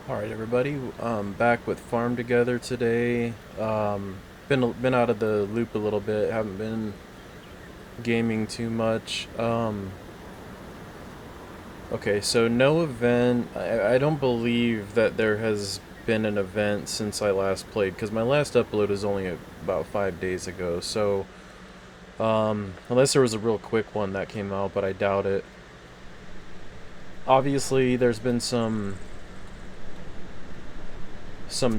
Alright everybody, back with Farm Together today. Been out of the loop a little bit, haven't been gaming too much. Okay, so no event. I don't believe that there has been an event since I last played, because my last upload is only about 5 days ago, so unless there was a real quick one that came out, but I doubt it. Obviously, there's been some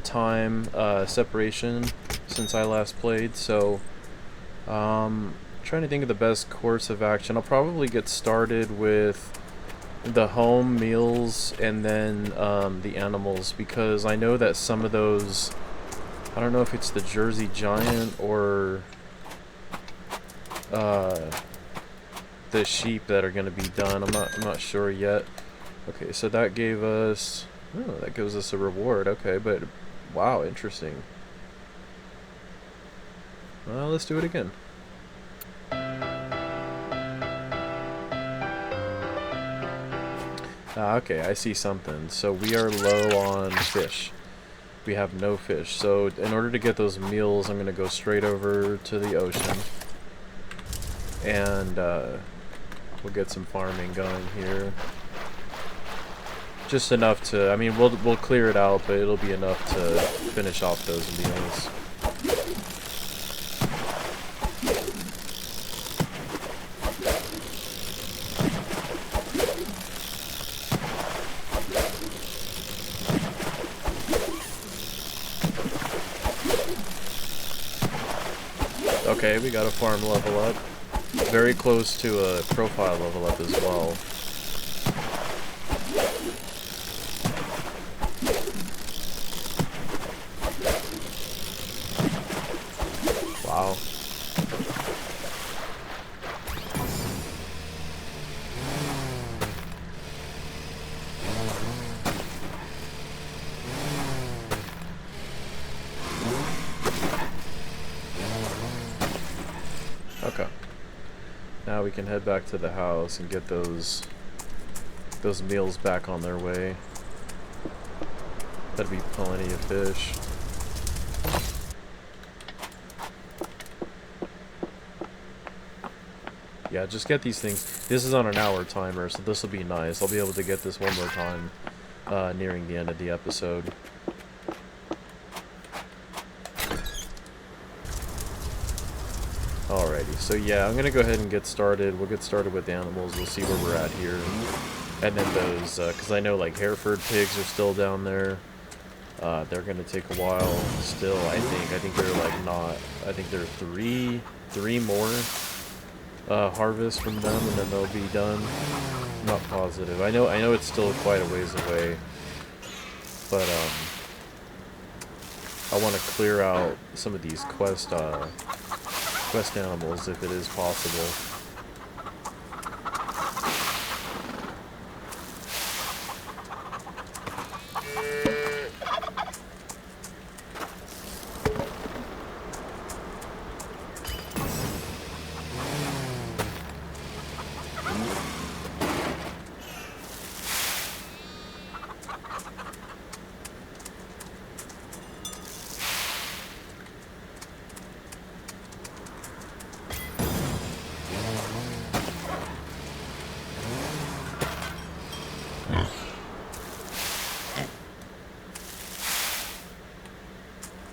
time separation since I last played, so trying to think of the best course of action. I'll probably get started with the home meals and then the animals, because I know that some of those, I don't know if it's the Jersey Giant or the sheep that are going to be done. I'm not sure yet. Okay, so that gave us, oh, that gives us a reward. Okay, but wow, interesting. Well, let's do it again. Okay, I see something. So we are low on fish. We have no fish. So in order to get those meals, I'm going to go straight over to the ocean. And we'll get some farming going here. Just enough to, I mean, we'll clear it out, but it'll be enough to finish off those meals. Okay, we got a farm level up. Very close to a profile level up as well. Wow. Okay. Now we can head back to the house and get those meals back on their way. That'd be plenty of fish. Yeah, just get these things. This is on an hour timer, so this will be nice. I'll be able to get this one more time nearing the end of the episode. Alrighty, so yeah, I'm gonna go ahead and get started. We'll get started with the animals. We'll see where we're at here. And then those, because I know like Hereford pigs are still down there. They're gonna take a while still, I think. I think they're like not, I think there are three more harvest from them, and then they'll be done. I'm not positive. I know it's still quite a ways away, but I want to clear out some of these quest animals if it is possible.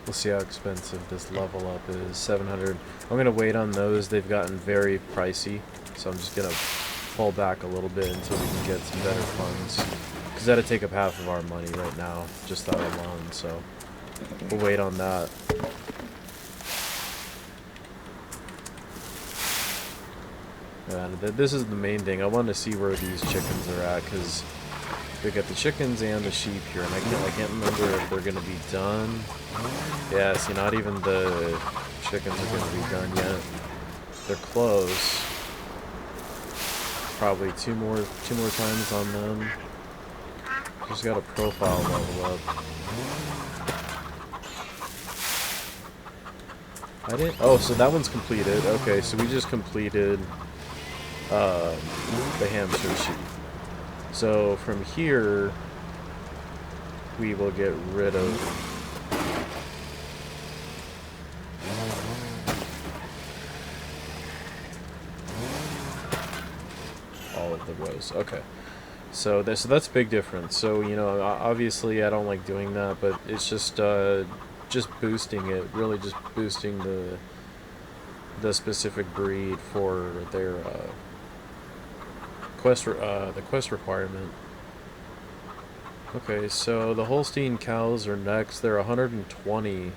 We'll see how expensive this level up is. 700. I'm gonna wait on those. They've gotten very pricey, so I'm just gonna pull back a little bit until we can get some better funds. Because that'd take up half of our money right now, just that alone. So we'll wait on that. And this is the main thing. I want to see where these chickens are at, because we got the chickens and the sheep here, and I can't remember if they're gonna be done. Yeah, see, not even the chickens are gonna be done yet. They're close. Probably two more times on them. Just got a profile level up. I didn't. Oh, so that one's completed. Okay, so we just completed the hamster sheep. So from here, we will get rid of all of the rows. Okay. So that's a big difference. So, you know, obviously I don't like doing that, but it's just boosting it, really just boosting the specific breed for their the quest requirement. Okay, so the Holstein cows are next. They're 120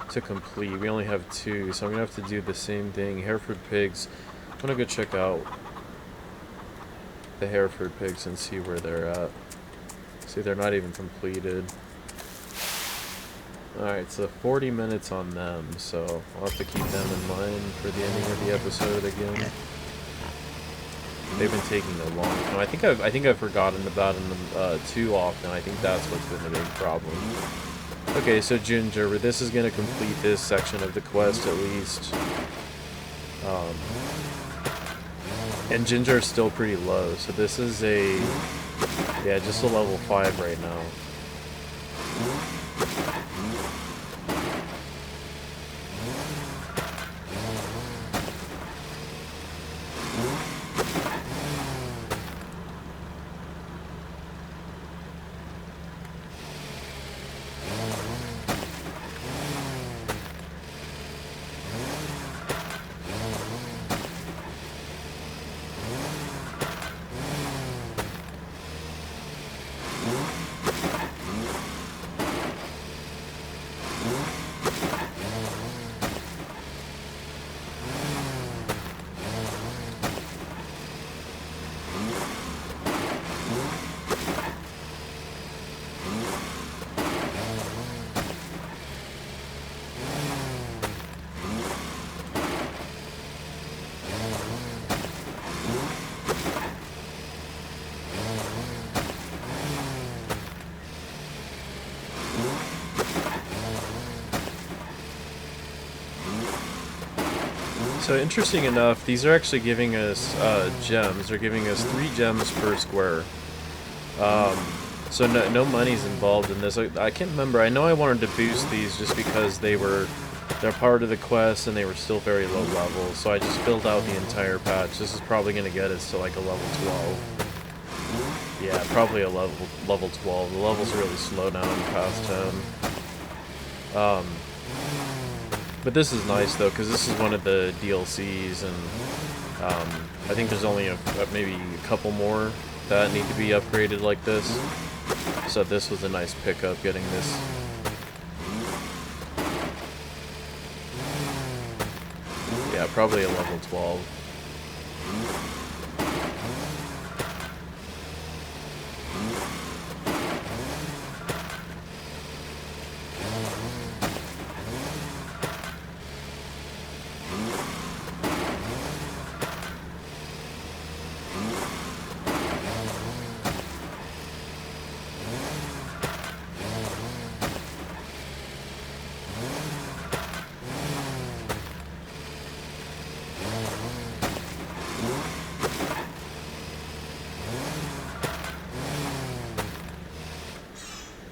to complete. We only have 2, so I'm gonna have to do the same thing. Hereford pigs. I'm gonna go check out the Hereford pigs and see where they're at. See, they're not even completed. Alright, so 40 minutes on them, so I'll have to keep them in mind for the ending of the episode again. They've been taking a long time. I think I've forgotten about them too often. I think that's what's been the big problem. Okay, so Ginger, this is gonna complete this section of the quest at least. And Ginger is still pretty low, so this is just a level 5 right now. So interesting enough, these are actually giving us gems. They're giving us 3 gems per square. So no money's involved in this. I can't remember. I know I wanted to boost these just because they're part of the quest and they were still very low level. So I just filled out the entire patch. This is probably going to get us to like a level 12. Yeah, probably a level 12. The levels really slow down past 10. But this is nice though, because this is one of the DLCs, and I think there's only maybe a couple more that need to be upgraded like this. So this was a nice pickup, getting this. Yeah, probably a level 12.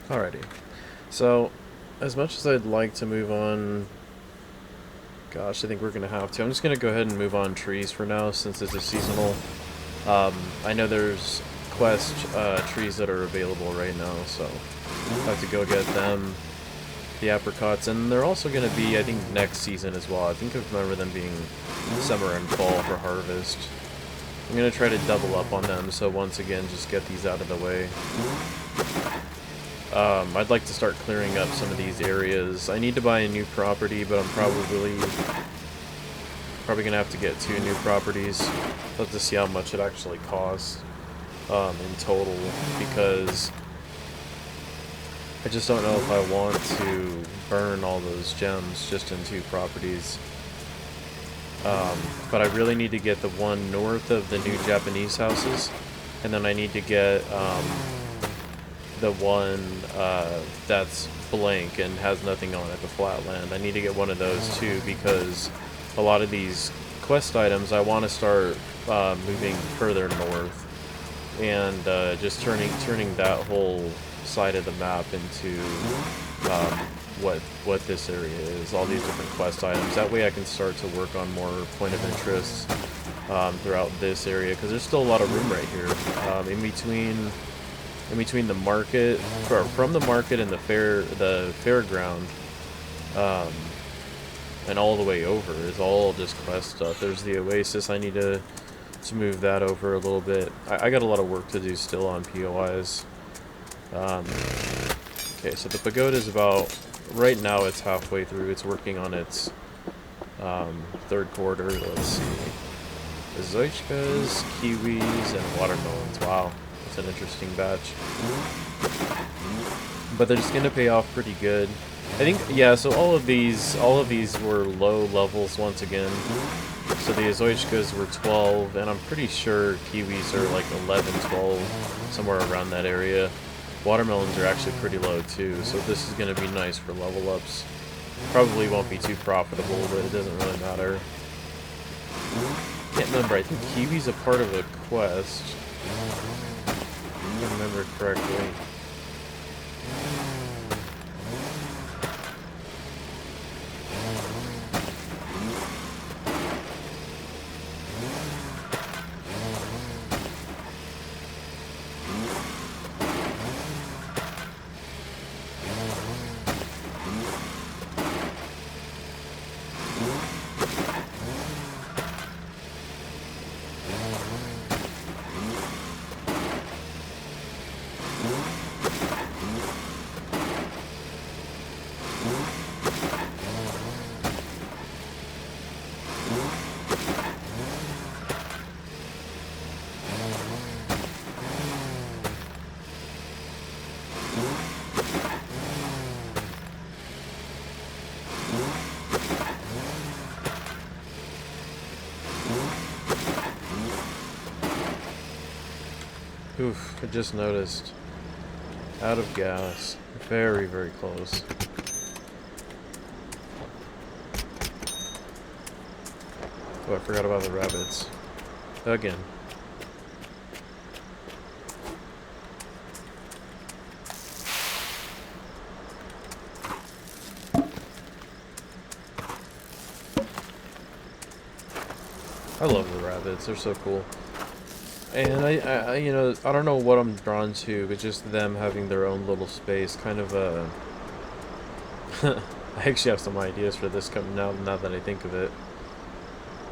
Alrighty, so as much as I'd like to move on, gosh, I think we're going to have to. I'm just going to go ahead and move on trees for now since it's a seasonal. I know there's quest trees that are available right now, so I have to go get them, the apricots, and they're also going to be, I think, next season as well. I think I remember them being summer and fall for harvest. I'm going to try to double up on them, so once again, just get these out of the way. I'd like to start clearing up some of these areas. I need to buy a new property, but I'm probably going to have to get 2 new properties. I'll have to see how much it actually costs in total, because I just don't know if I want to burn all those gems just in 2 properties. But I really need to get the one north of the new Japanese houses, and then I need to get the one that's blank and has nothing on it, the flatland. I need to get one of those too, because a lot of these quest items I want to start moving further north, and just turning that whole side of the map into um, what this area is, all these different quest items. That way I can start to work on more point of interest throughout this area, because there's still a lot of room right here. In between the market, from the market and the fairground, and all the way over is all just quest stuff. There's the Oasis. I need to move that over a little bit. I got a lot of work to do still on POIs. Okay, so the pagoda is about, right now it's halfway through. It's working on its third quarter. Let's see. Zoichkas, kiwis, and watermelons. Wow, that's an interesting batch. But they're just gonna pay off pretty good. I think, yeah, so all of these were low levels once again. So the Azoichkas were 12, and I'm pretty sure kiwis are like 11, 12, somewhere around that area. Watermelons are actually pretty low too, so this is going to be nice for level ups. Probably won't be too profitable, but it doesn't really matter. Can't remember, I think kiwi's a part of a quest. If I remember correctly. Oof, I just noticed. Out of gas. Very, very close. Oh, I forgot about the rabbits. Again. I love the rabbits, they're so cool. And I you know, I don't know what I'm drawn to, but just them having their own little space, kind of I actually have some ideas for this coming now that I think of it.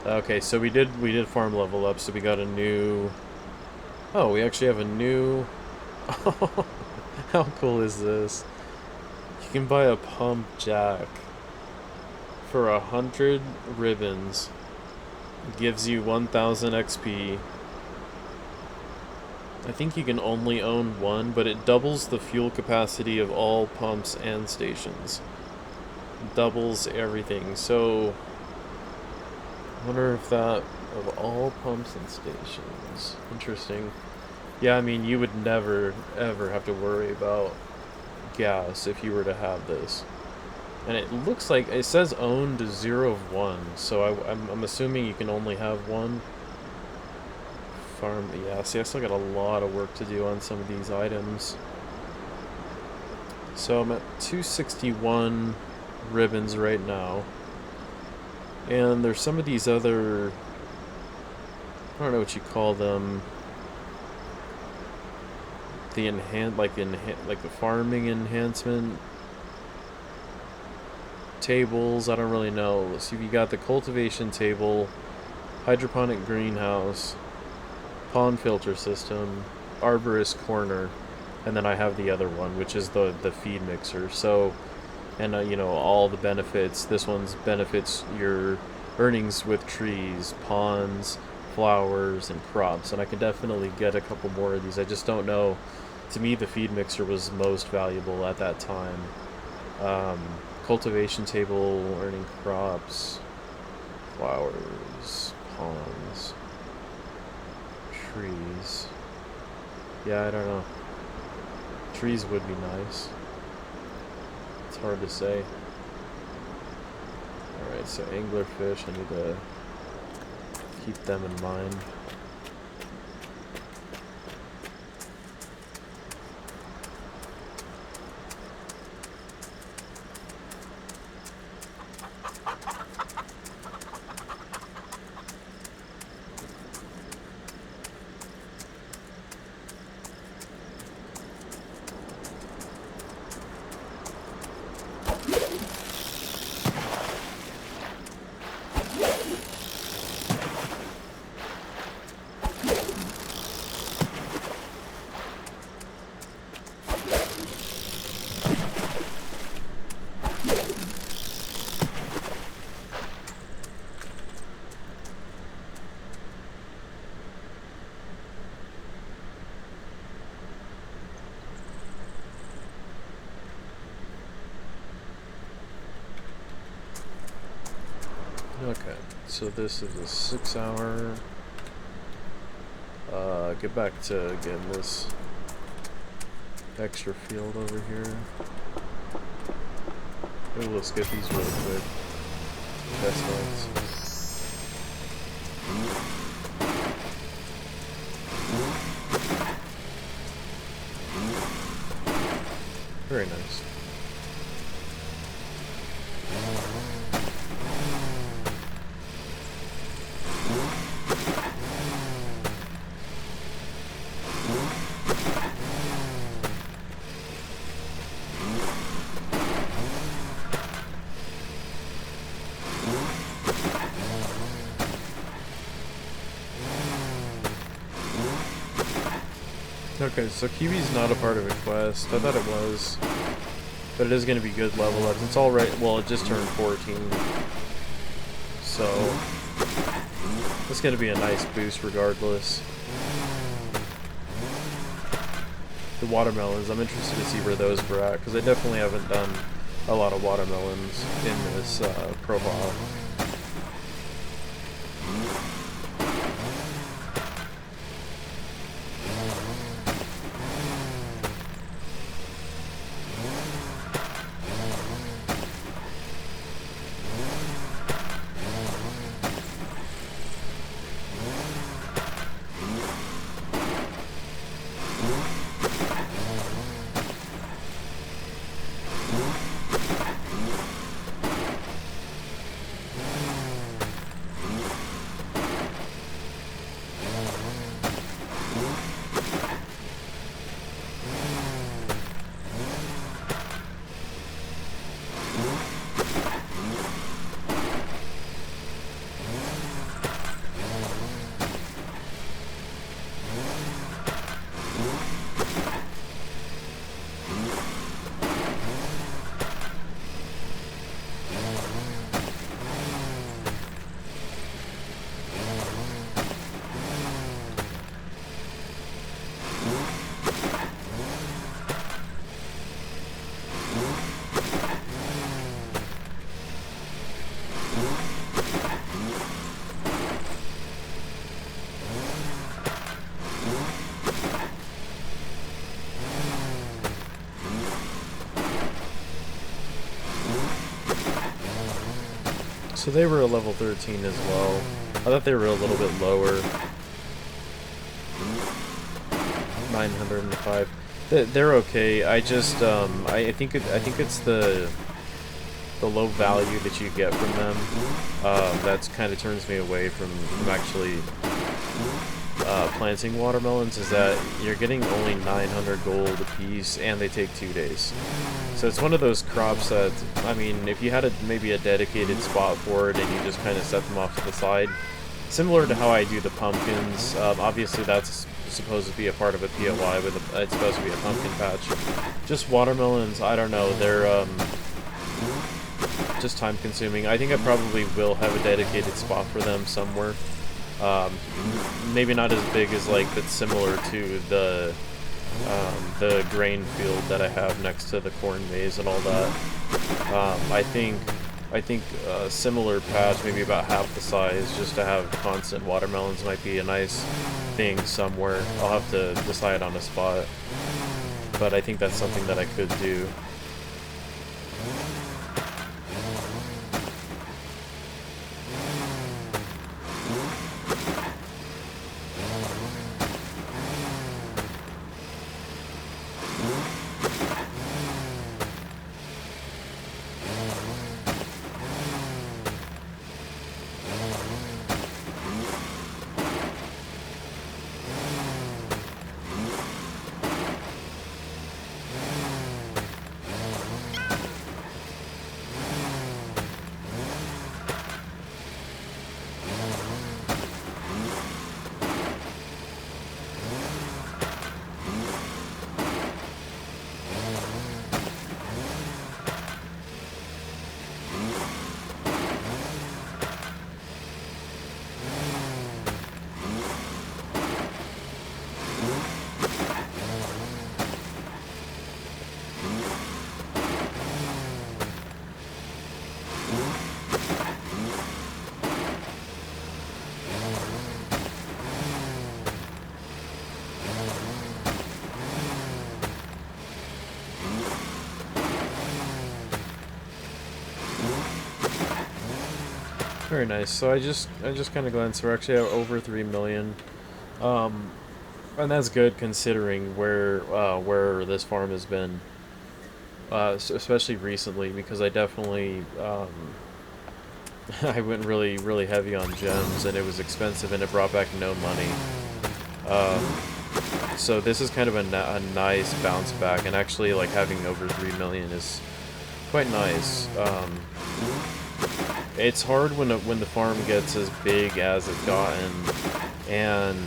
Okay, so we did farm level up, so we got a new... Oh, we actually have a new... How cool is this? You can buy a pump jack for 100 ribbons. It gives you 1000 XP. I think you can only own one, but it doubles the fuel capacity of all pumps and stations. Doubles everything, so... I wonder if that... of all pumps and stations... Interesting. Yeah, I mean, you would never, ever have to worry about gas if you were to have this. And it looks like... it says owned 0 of 1, so I'm assuming you can only have one. Farm, yeah, see, I still got a lot of work to do on some of these items. So I'm at 261 ribbons right now. And there's some of these other... I don't know what you call them. The like the farming enhancement tables, I don't really know. So you got the cultivation table, hydroponic greenhouse, pond filter system, arborist corner, and then I have the other one, which is the feed mixer. So, and you know, all the benefits. This one's benefits your earnings with trees, ponds, flowers, and crops. And I can definitely get a couple more of these. I just don't know. To me, the feed mixer was most valuable at that time. Cultivation table, earning crops, flowers, ponds, trees. Yeah, I don't know. Trees would be nice. It's hard to say. Alright, so anglerfish, I need to keep them in mind. Okay, so this is a 6-hour. Get back to getting this extra field over here. Maybe we'll skip these really quick. Test runs. Very nice. Okay, so Kiwi's not a part of a quest. I thought it was. But it is going to be good level up. It's alright. Well, it just turned 14. So, it's going to be a nice boost regardless. The watermelons, I'm interested to see where those were at, because I definitely haven't done a lot of watermelons in this profile. So they were a level 13 as well. I thought they were a little bit lower. 905. They're okay. I just I think it's the low value that you get from them that's kind of turns me away from actually planting watermelons, is that you're getting only 900 gold a piece and they take 2 days. So it's one of those crops that, I mean, if you had maybe a dedicated spot for it and you just kind of set them off to the side, similar to how I do the pumpkins, obviously that's supposed to be a part of a POI, but it's supposed to be a pumpkin patch. Just watermelons, I don't know, they're just time consuming. I think I probably will have a dedicated spot for them somewhere. Maybe not as big as, like, that's similar to the grain field that I have next to the corn maze and all that. I think a similar patch, maybe about half the size, just to have constant watermelons might be a nice thing somewhere. I'll have to decide on a spot, but I think that's something that I could do. Very nice. So I just kind of glanced. We're actually at over 3 million, um, and that's good considering where this farm has been, especially recently because I definitely I went really heavy on gems and it was expensive and it brought back no money. Um, so this is kind of a nice bounce back, and actually like having over 3 million is quite nice. It's hard when the farm gets as big as it's gotten, and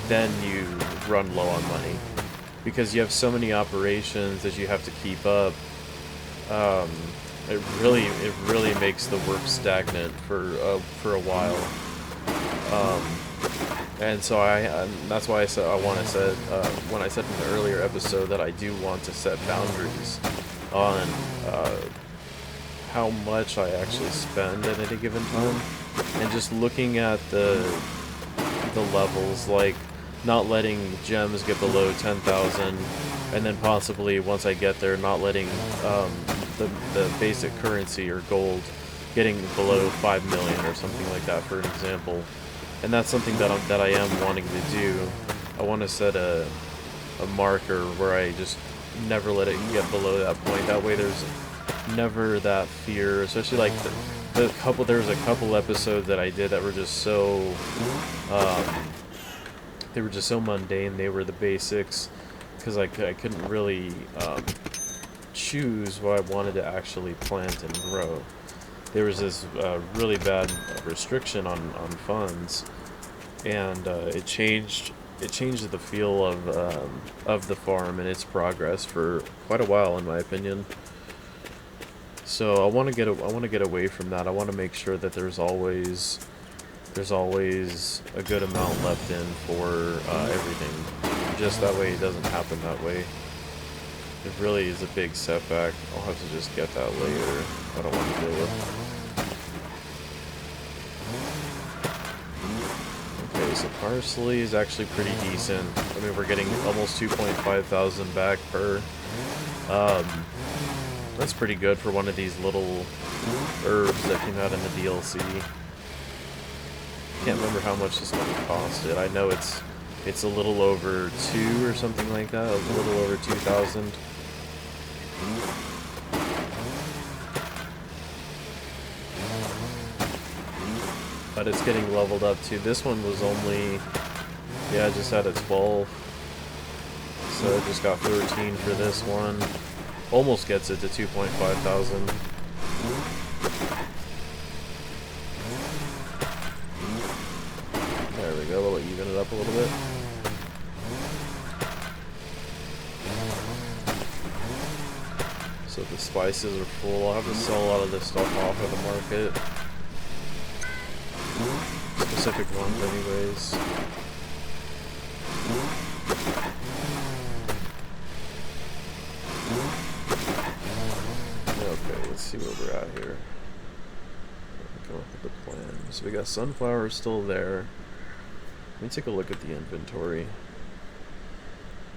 then you run low on money because you have so many operations that you have to keep up. Um, it really makes the work stagnant for a while. Um, and so that's why I want to set when I said in the earlier episode that I do want to set boundaries on uh, how much I actually spend at any given time, and just looking at the levels, like not letting gems get below 10,000, and then possibly once I get there, not letting the basic currency or gold getting below 5 million or something like that, for an example. And that's something that I am wanting to do. I want to set a marker where I just never let it get below that point. That way there's never that fear, especially like there was a couple episodes that I did that were just so um, they were just so mundane. They were the basics because I couldn't really choose what I wanted to actually plant and grow. There was this really bad restriction on funds, and it changed the feel of the farm and its progress for quite a while, in my opinion. So I want to get away from that. I want to make sure that there's always a good amount left in for everything. Just that way it doesn't happen that way. It really is a big setback. I'll have to just get that later. I don't want to deal with. Okay, so parsley is actually pretty decent. I mean, we're getting almost 2.5 thousand back per. That's pretty good for one of these little herbs that came out in the DLC. Can't remember how much this one costed. I know it's a little over 2 or something like that. A little over 2,000. But it's getting leveled up too. This one was only, yeah, just had a 12. So I just got 13 for this one. Almost gets it to 2.5 thousand. There we go, we'll even it up a little bit. So the spices are full. I'll have to sell a lot of this stuff off at the market. Specific ones anyways. Okay, let's see where we're at here. Go look at the plan. So we got sunflower still there. Let me take a look at the inventory.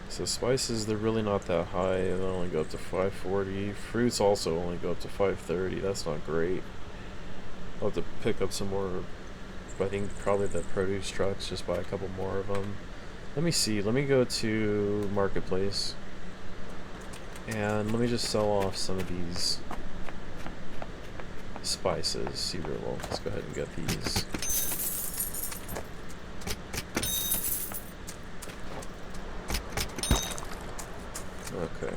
So spices, they're really not that high. They only go up to 540. Fruits also only go up to 530. That's not great. I'll have to pick up some more. I think probably the produce trucks, just buy a couple more of them. Let me see. Let me go to Marketplace. And let me just sell off some of these spices. See where, well, let's go ahead and get these. Okay.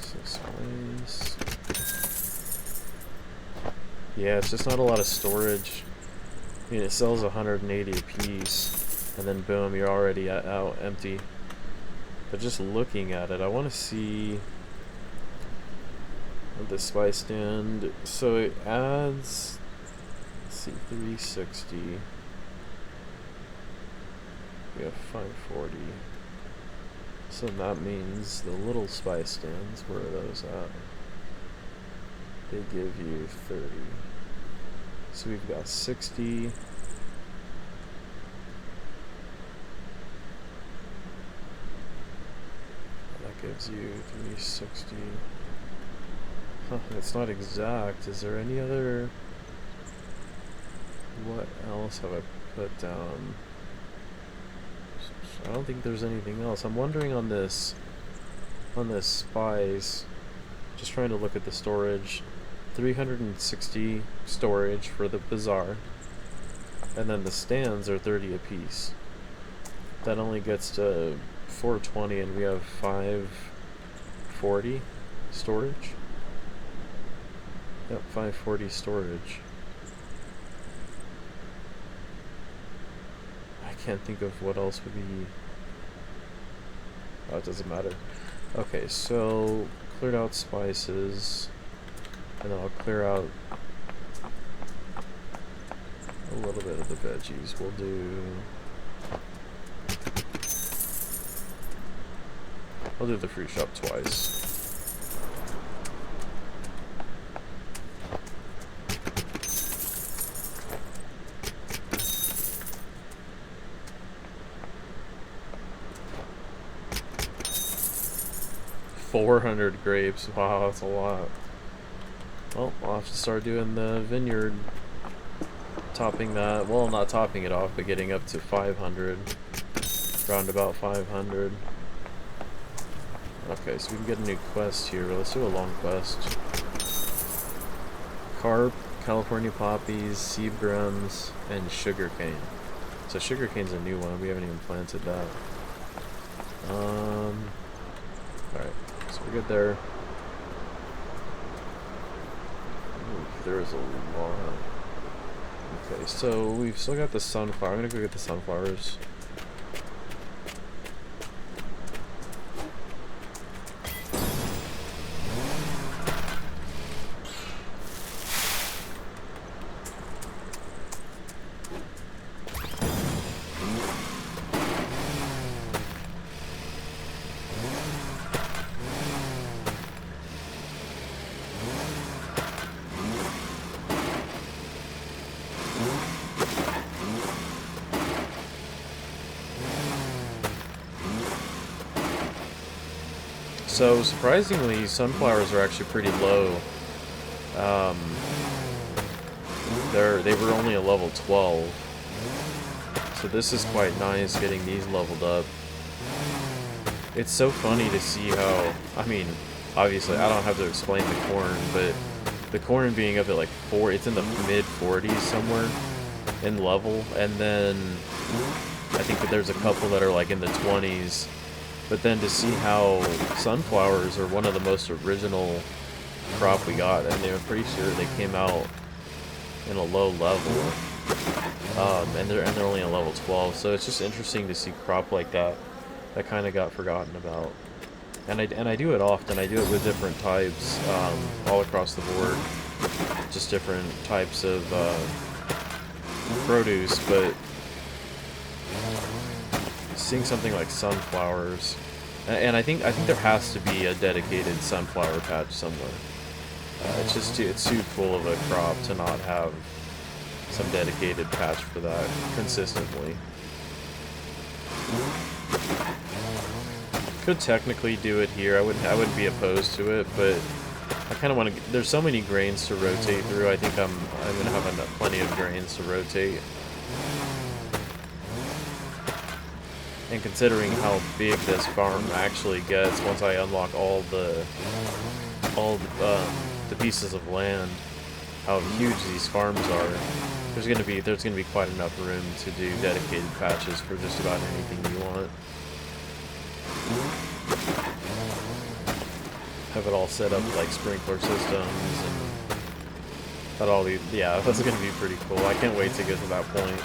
So spice. Yeah, it's just not a lot of storage. I mean, it sells 180 a piece, and then boom, you're already out empty. But just looking at it, I want to see the spice stand. So it adds, let's see, 360. We have 540. So that means the little spice stands, where are those at? They give you 30. So we've got 60. That gives you 360. Huh, it's not exact. Is there any other What else have I put down? I don't think there's anything else. I'm wondering on this spice, just trying to look at the storage. 360 storage for the bazaar, and then the stands are 30 apiece. That only gets to 420, and we have 540 storage. Yep, 540 storage. I can't think of what else would be. Oh, it doesn't matter. Okay, so cleared out spices, and then I'll clear out a little bit of the veggies. We'll I'll do the fruit shop twice. $400 grapes. Wow, that's a lot. Well, I'll have to start doing the vineyard, topping that. Well, not topping it off, but getting up to 500. Round about 500. Okay, so we can get a new quest here. Let's do a long quest. Carp, California poppies, Seagram's, and sugarcane. So sugarcane's a new one. We haven't even planted that. Alright, so we're good there. Ooh, there's a lot. Okay, so we've still got the sunflower. I'm gonna go get the sunflowers. So surprisingly, sunflowers are actually pretty low. They were only a level 12, so this is quite nice getting these leveled up. It's so funny to see how, I mean, obviously I don't have to explain the corn, but the corn being up at like it's in the mid 40s somewhere in level, and then I think that there's a couple that are like in the 20s. But then to see how sunflowers are one of the most original crop we got, and I'm pretty sure they came out in a low level, and they're only a level 12. So it's just interesting to see crop like that kind of got forgotten about. And I do it often. I do it with different types all across the board, just different types of produce, but seeing something like sunflowers, and I think there has to be a dedicated sunflower patch somewhere. It's just it's too full of a crop to not have some dedicated patch for that consistently. Could technically do it here. I wouldn't be opposed to it, but I kind of want to. There's so many grains to rotate through. I think I'm gonna have plenty of grains to rotate. And considering how big this farm actually gets once I unlock all the pieces of land, how huge these farms are, there's gonna be quite enough room to do dedicated patches for just about anything you want. Have it all set up like sprinkler systems and that all be, yeah, that's gonna be pretty cool. I can't wait to get to that point.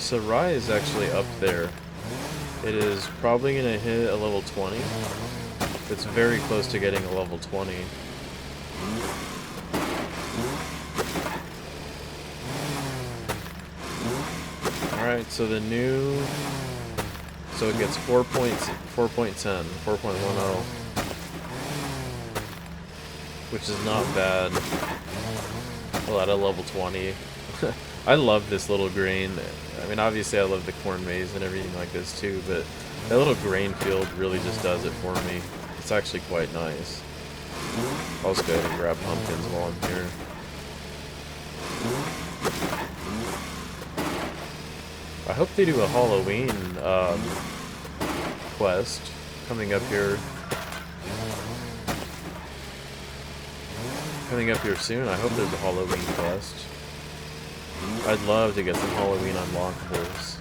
Sarai is actually up there. It is probably going to hit a level 20. It's very close to getting a level 20. Alright, so the new... So it gets 4.10, 4.10, which is not bad. Well, at a level 20. I love this little grain. I mean, obviously I love the corn maze and everything like this too, but that little grain field really just does it for me. It's actually quite nice. I'll just go ahead and grab pumpkins while I'm here. I hope they do a Halloween quest coming up here. Coming up here soon. I hope there's a Halloween quest. I'd love to get some Halloween unlockables.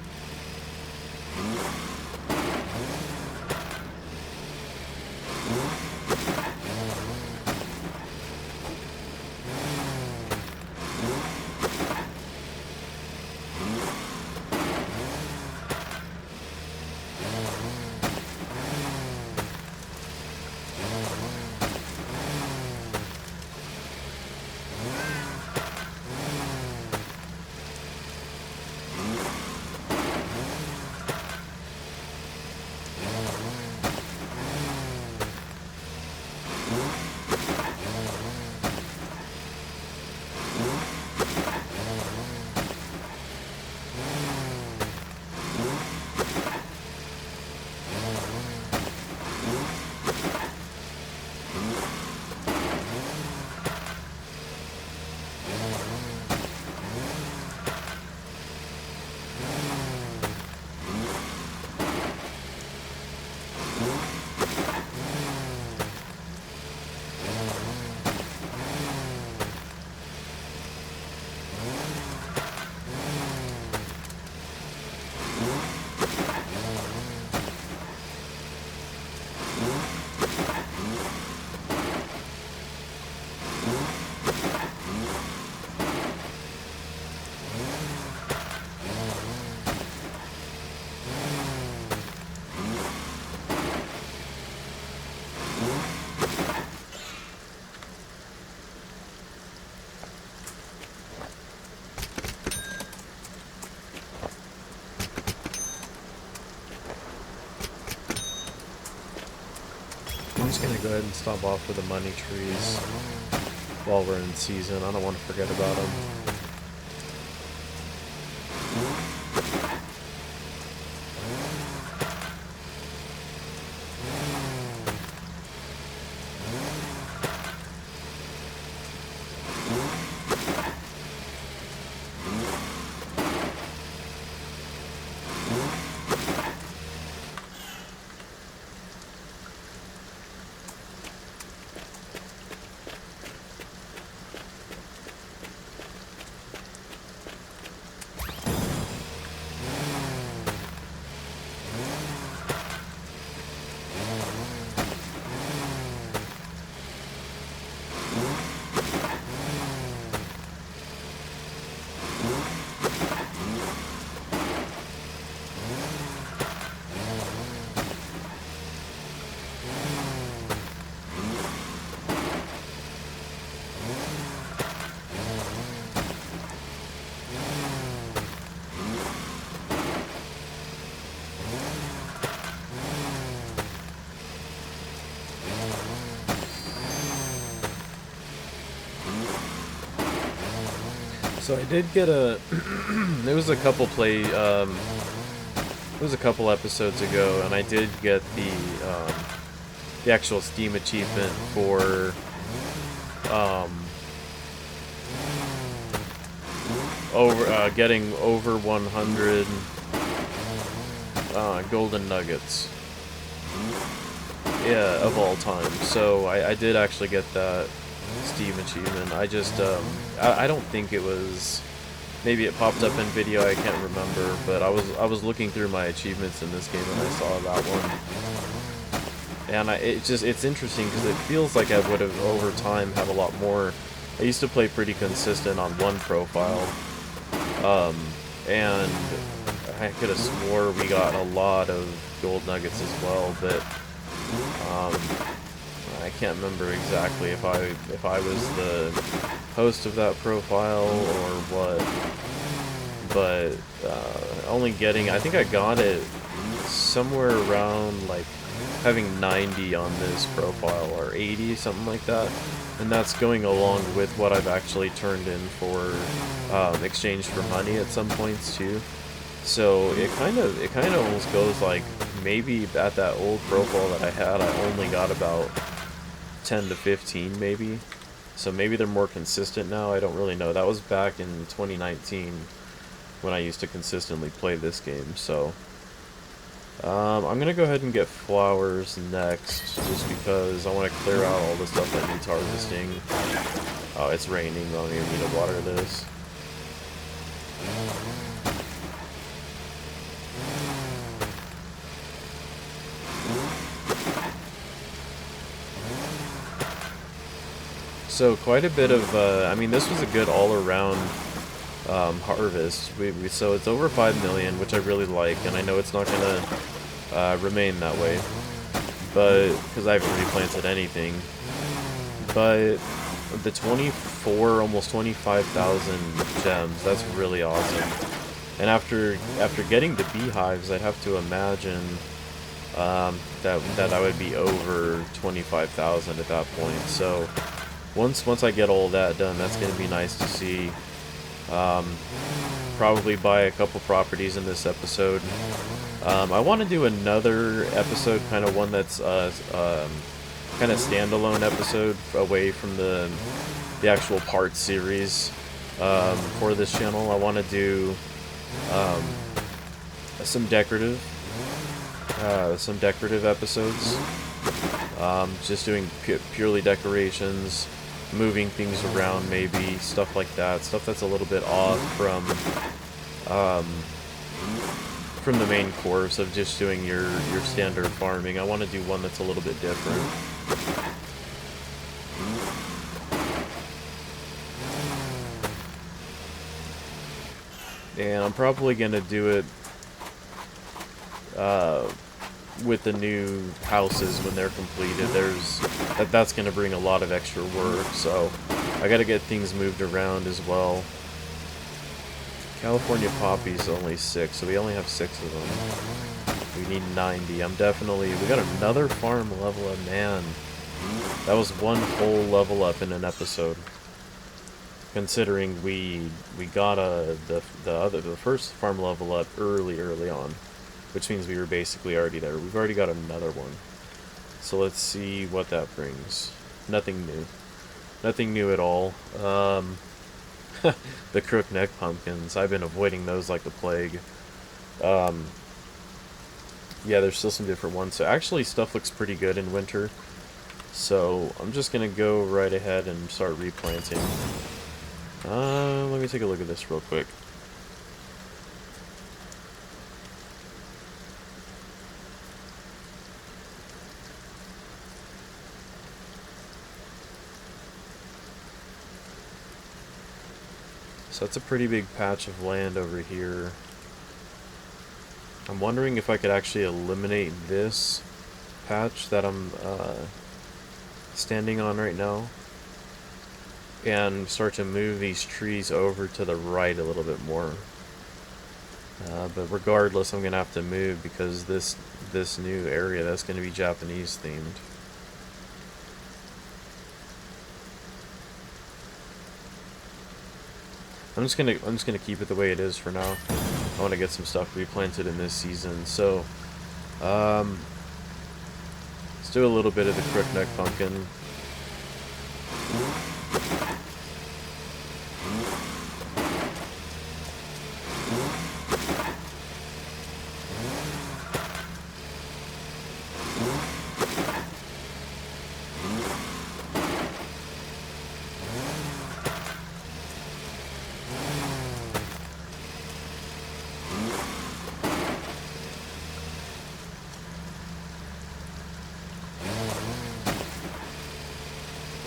I'm just gonna go ahead and stop off with the money trees while we're in season. I don't want to forget about them. So I did get a. It was a couple it was a couple episodes ago, and I did get the actual Steam achievement for getting over 100 golden nuggets. Yeah, of all time. So I did actually get that Steam achievement. I just I don't think it was, maybe it popped up in video, I can't remember, but I was looking through my achievements in this game and I saw that one. And it's interesting because it feels like I would have over time had a lot more. I used to play pretty consistent on one profile, and I could have swore we got a lot of gold nuggets as well, but I can't remember exactly if I was the host of that profile or what. But only getting, I think I got it somewhere around like having 90 on this profile or 80, something like that. And that's going along with what I've actually turned in for exchange for money at some points too. So it kind of almost goes like maybe at that old profile that I had, I only got about 10 to 15 maybe. So maybe they're more consistent now. I don't really know. That was back in 2019 when I used to consistently play this game. So I'm gonna go ahead and get flowers next, just because I want to clear out all the stuff that needs harvesting. Oh, it's raining. I don't even need to water this. So quite a bit of, I mean, this was a good all-around harvest. So it's over 5 million, which I really like, and I know it's not gonna remain that way, but because I haven't replanted anything. But the 24, almost 25,000 gems, that's really awesome. And after getting the beehives, I'd have to imagine that I would be over 25,000 at that point. So once I get all that done, that's going to be nice to see. Probably buy a couple properties in this episode. I want to do another episode, kind of one that's kind of standalone episode away from the actual part series for this channel. I want to do some decorative episodes. Just doing purely decorations, moving things around, maybe stuff like that. Stuff that's a little bit off from the main course of just doing your standard farming. I want to do one that's a little bit different. And I'm probably gonna do it with the new houses when they're completed. That's gonna bring a lot of extra work, so I gotta get things moved around as well. California poppies only 6, so we only have 6 of them. We need 90. We got another farm level up, man. That was one whole level up in an episode. Considering we got the first farm level up early on, which means we were basically already there. We've already got another one. So let's see what that brings. Nothing new. Nothing new at all. The crookneck pumpkins. I've been avoiding those like the plague. Yeah, there's still some different ones. So actually stuff looks pretty good in winter. So I'm just going to go right ahead and start replanting. Let me take a look at this real quick. So that's a pretty big patch of land over here. I'm wondering if I could actually eliminate this patch that I'm standing on right now and start to move these trees over to the right a little bit more. But regardless, I'm going to have to move because this new area, that's going to be Japanese themed. I'm just gonna keep it the way it is for now. I want to get some stuff replanted in this season. So, let's do a little bit of the crookneck pumpkin.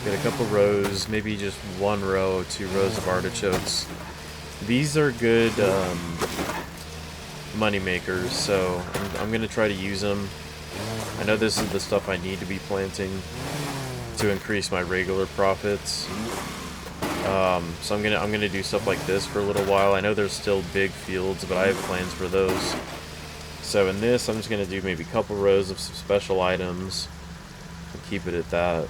Get a couple rows, maybe just 1 row, 2 rows of artichokes. These are good, money makers, so I'm going to try to use them. I know this is the stuff I need to be planting to increase my regular profits. So I'm gonna do stuff like this for a little while. I know there's still big fields, but I have plans for those. So in this, I'm just gonna do maybe a couple rows of some special items and keep it at that.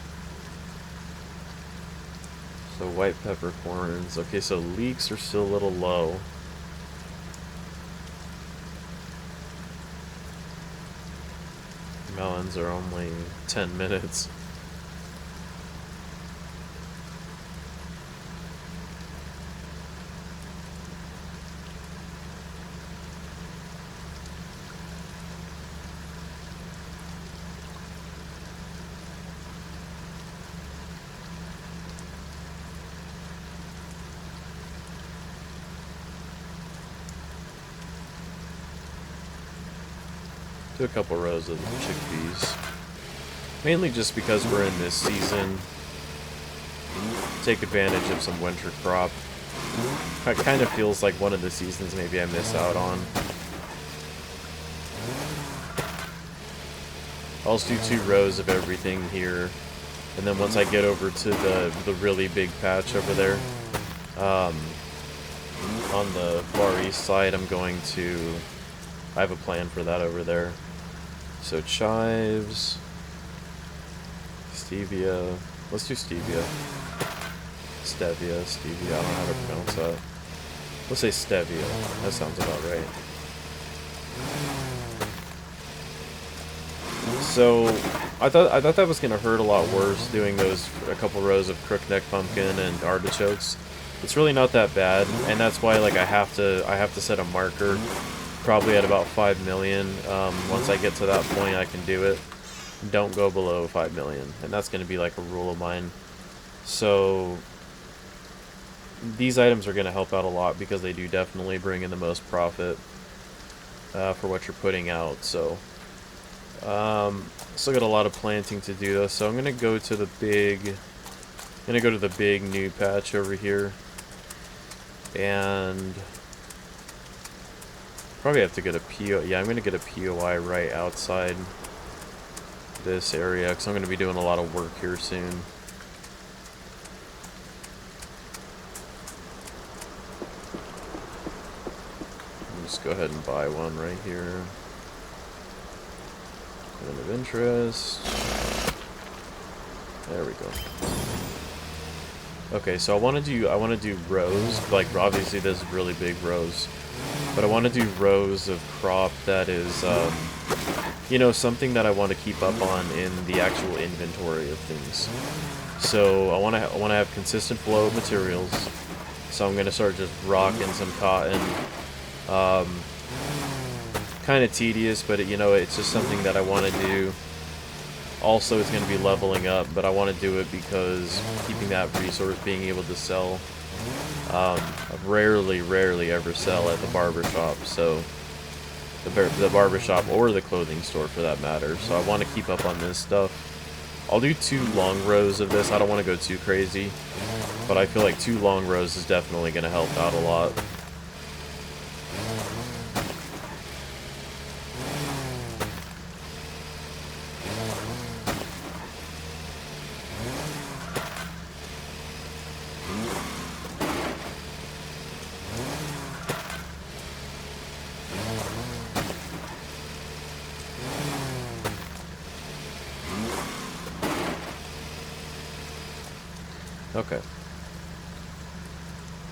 So white peppercorns. Okay, so leeks are still a little low. Melons are only 10 minutes. Do a couple rows of chickpeas. Mainly just because we're in this season. Take advantage of some winter crop. It kind of feels like one of the seasons maybe I miss out on. I'll just do 2 rows of everything here. And then once I get over to the really big patch over there, on the far east side, I have a plan for that over there. So chives, stevia, let's do stevia. Stevia, I don't know how to pronounce that. Let's say stevia, that sounds about right. So, I thought that was going to hurt a lot worse, doing a couple rows of crookneck pumpkin and artichokes. It's really not that bad, and that's why like I have to set a marker, probably at about 5 million. Once I get to that point, I can do it. Don't go below 5 million, and that's going to be like a rule of mine. So these items are going to help out a lot because they do definitely bring in the most profit for what you're putting out. So still got a lot of planting to do though. So I'm going to go to the big new patch over here, and probably have to get a PO. Yeah, I'm going to get a POI right outside this area because I'm going to be doing a lot of work here soon. Just go ahead and buy one right here. Point of interest. There we go. Okay, so I want to do rows. Like obviously, there's really big rows, but I want to do rows of crop that is, you know, something that I want to keep up on in the actual inventory of things. So I want to have consistent flow of materials. So I'm gonna start just rocking some cotton. Kind of tedious, but you know, it's just something that I want to do. Also, it's going to be leveling up, but I want to do it because keeping that resource, being able to sell, I rarely ever sell at the barbershop. So the barbershop or the clothing store for that matter. So I want to keep up on this stuff. I'll do 2 long rows of this. I don't want to go too crazy, but I feel like 2 long rows is definitely going to help out a lot. Okay.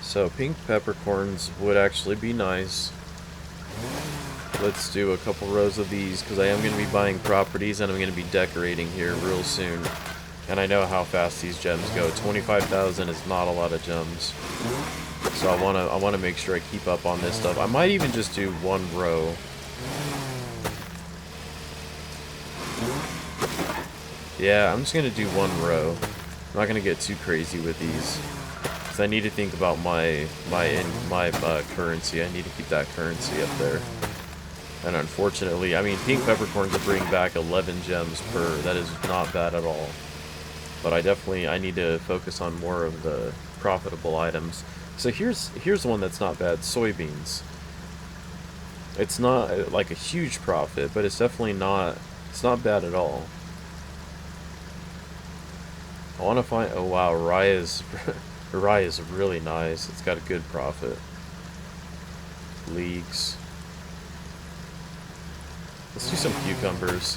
So pink peppercorns would actually be nice. Let's do a couple rows of these because I am going to be buying properties and I'm going to be decorating here real soon. And I know how fast these gems go. 25,000 is not a lot of gems. So I want to make sure I keep up on this stuff. I might even just do 1 row. Yeah, I'm just going to do 1 row. I'm not going to get too crazy with these. Because I need to think about my currency. I need to keep that currency up there. And unfortunately, I mean, pink peppercorns will bring back 11 gems per. That is not bad at all. But I need to focus on more of the profitable items. So here's one that's not bad. Soybeans. It's not like a huge profit, but it's definitely not, it's not bad at all. I want to find, oh wow, Raya's, Raya is really nice. It's got a good profit. Leagues. Let's do some cucumbers.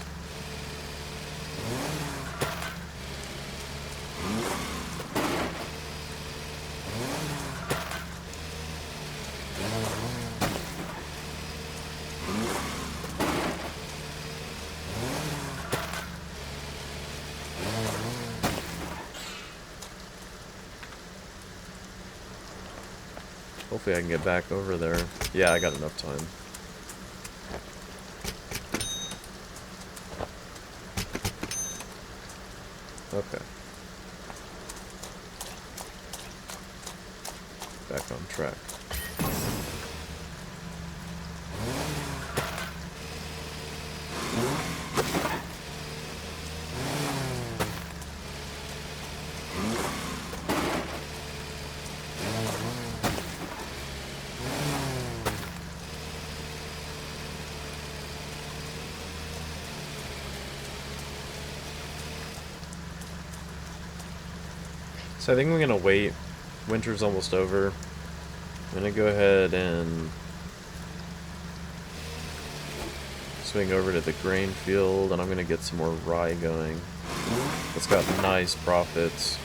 Hopefully I can get back over there. Yeah, I got enough time. Okay. Back on track. So I think we're gonna wait. Winter's almost over. I'm gonna go ahead and swing over to the grain field, and I'm gonna get some more rye going. It's got nice profits.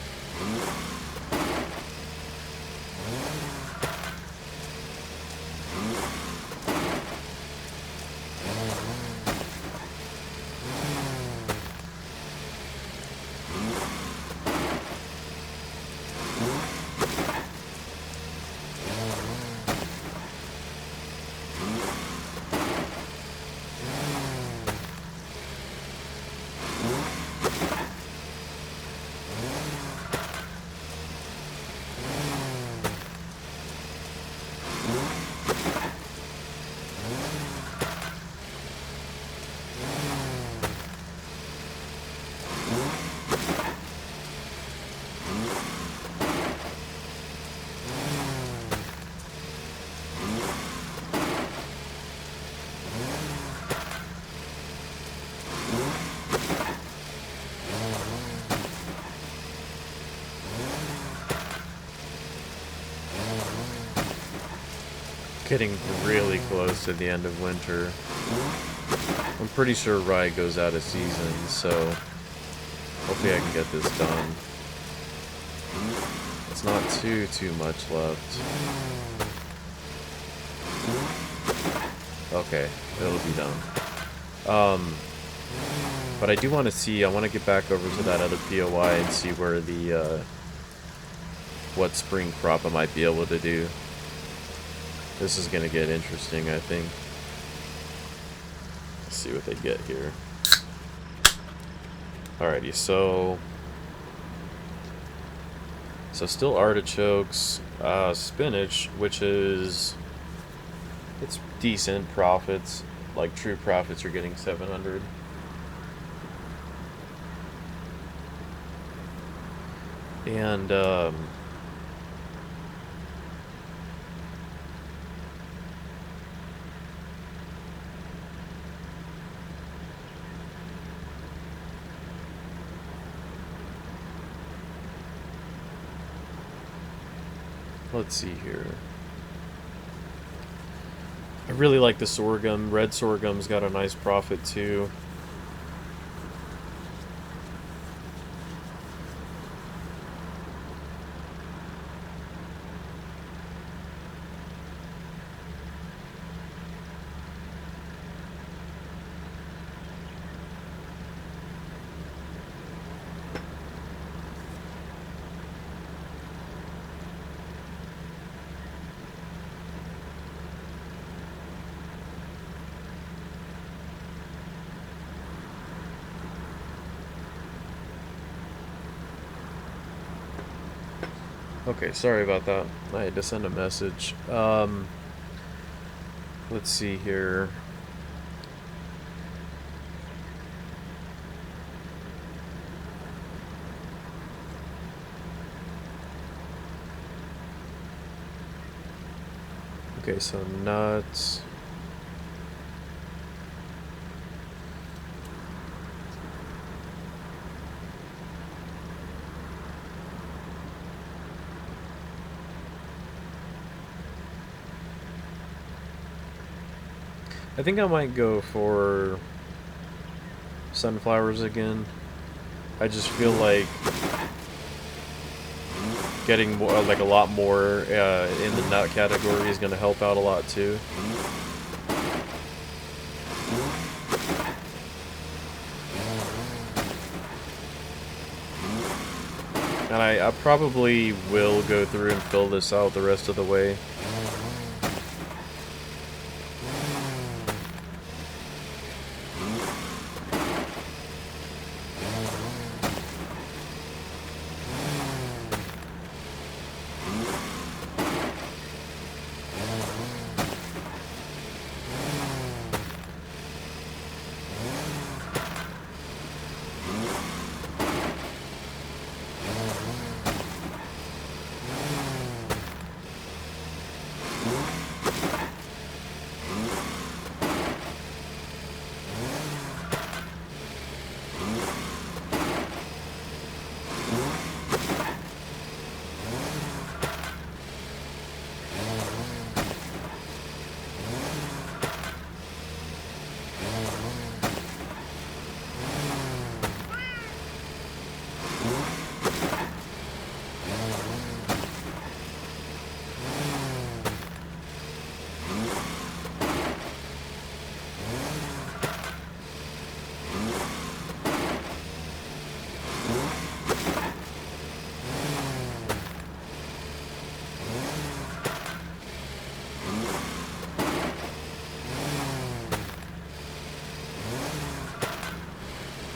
Getting really close to the end of winter. I'm pretty sure rye goes out of season, so hopefully I can get this done. It's not too much left. Okay, it'll be done. But I do want to see, I want to get back over to that other POI and see where the, what spring crop I might be able to do. This is going to get interesting, I think. Let's see what they get here. Alrighty, so still artichokes, spinach, which is, it's decent profits. Like true profits are getting 700. And let's see here. I really like the sorghum. Red sorghum's got a nice profit too. Okay, sorry about that. I had to send a message. Let's see here. Okay, so nuts. I think I might go for sunflowers again. I just feel like getting more, like a lot more in the nut category is going to help out a lot too. And I probably will go through and fill this out the rest of the way.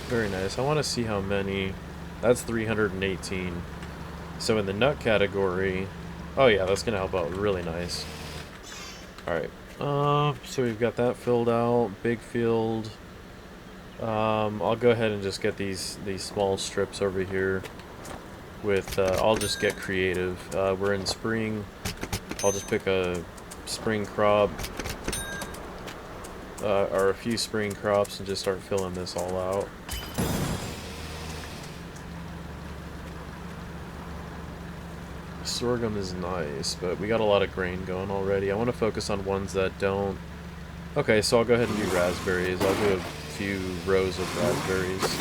Very nice. I want to see how many. That's 318. So in the nut category, oh yeah, that's gonna help out really nice. All right. So we've got that filled out. Big field. I'll go ahead and just get these small strips over here. With I'll just get creative. We're in spring. I'll just pick a spring crop. Or a few spring crops and just start filling this all out. Sorghum is nice, but we got a lot of grain going already. I want to focus on ones that don't. Okay, so I'll go ahead and do raspberries. I'll do a few rows of raspberries.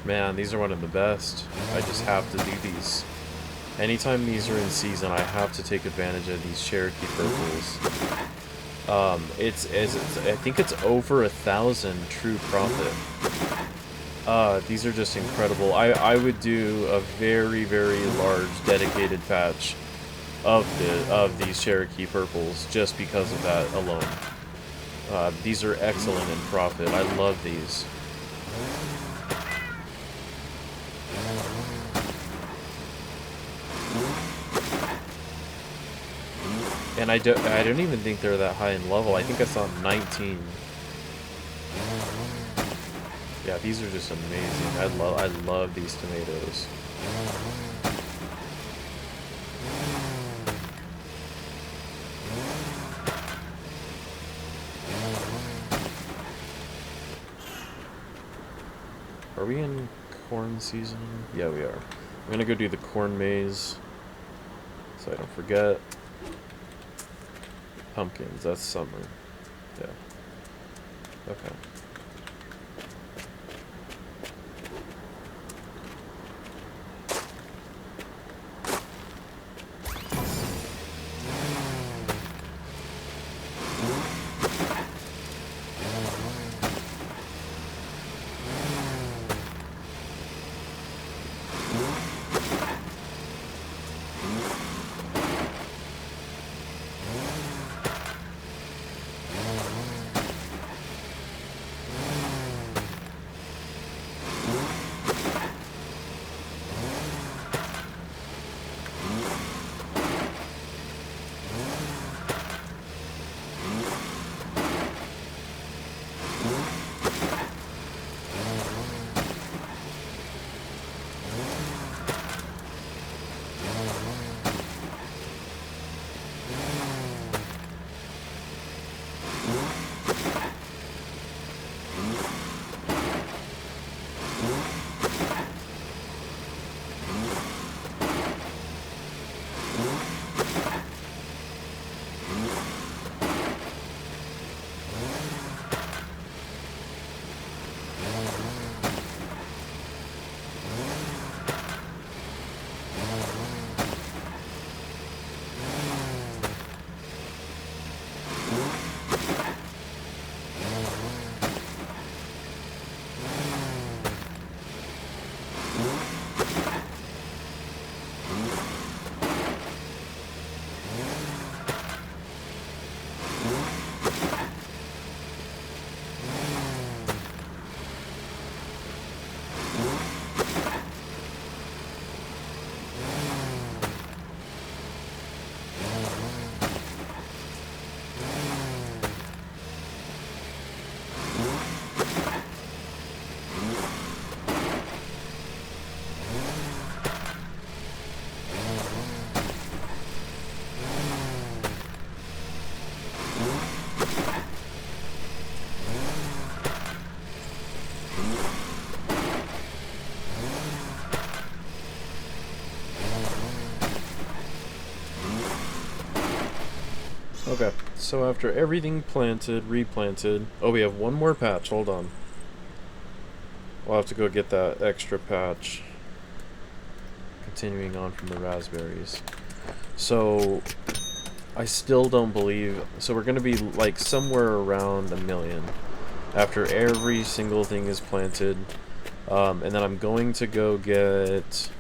Man, these are one of the best. I just have to do these. Anytime these are in season, I have to take advantage of these Cherokee purples. I think it's over 1,000 true profit. These are just incredible. I would do a very, very large dedicated patch of these Cherokee purples just because of that alone. These are excellent in profit. I love these. And I don't even think they're that high in level. I think I saw 19. Yeah, these are just amazing. I love these tomatoes. Are we in corn season? Yeah, we are. I'm gonna go do the corn maze so I don't forget. Pumpkins, that's summer. Yeah. Okay. Okay, so after everything planted, replanted... Oh, we have one more patch, hold on. We'll have to go get that extra patch. Continuing on from the raspberries. So, I still don't believe... So we're going to be like somewhere around 1 million. After every single thing is planted. And then I'm going to go get...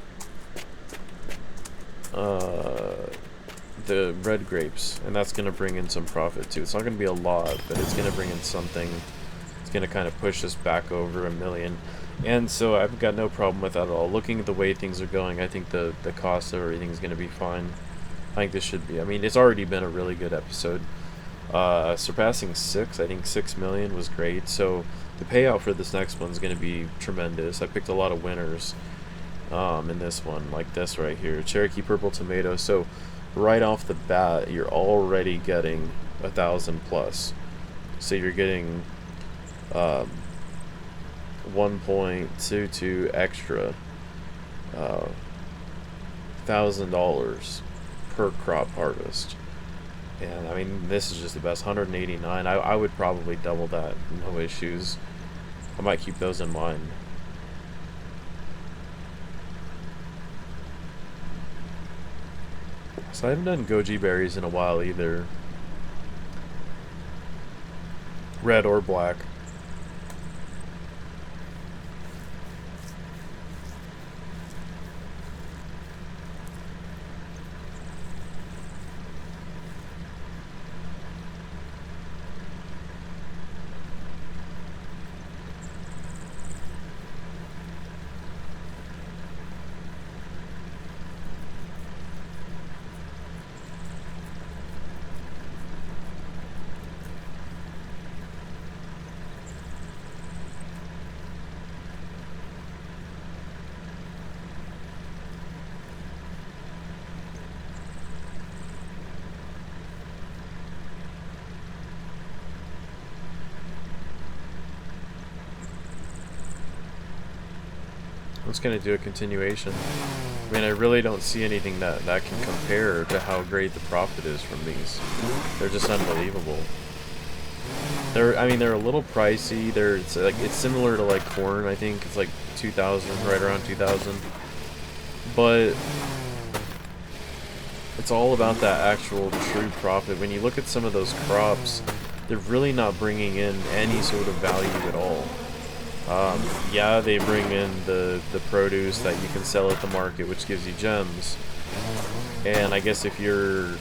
the red grapes, and that's going to bring in some profit too. It's not going to be a lot, but it's going to bring in something. It's going to kind of push us back over 1 million, and so I've got no problem with that at all. Looking at the way things are going, I think the cost of everything is going to be fine. I think this should be, I mean, it's already been a really good episode. Surpassing 6, I think 6 million was great, so the payout for this next one is going to be tremendous. I picked a lot of winners in this one, like this right here, Cherokee Purple Tomato. So right off the bat, you're already getting 1,000 plus. So you're getting 1.22 extra $1,000 per crop harvest. And I mean, this is just the best. 189. I would probably double that, no issues. I might keep those in mind. So I haven't done goji berries in a while either. Red or black. I'm just going to do a continuation. I mean, I really don't see anything that can compare to how great the profit is from these. They're just unbelievable. I mean, they're a little pricey. It's similar to like corn. I think it's like 2,000, right around 2,000. But it's all about that actual true profit. When you look at some of those crops, they're really not bringing in any sort of value at all. Yeah, they bring in the produce that you can sell at the market, which gives you gems. And I guess if you're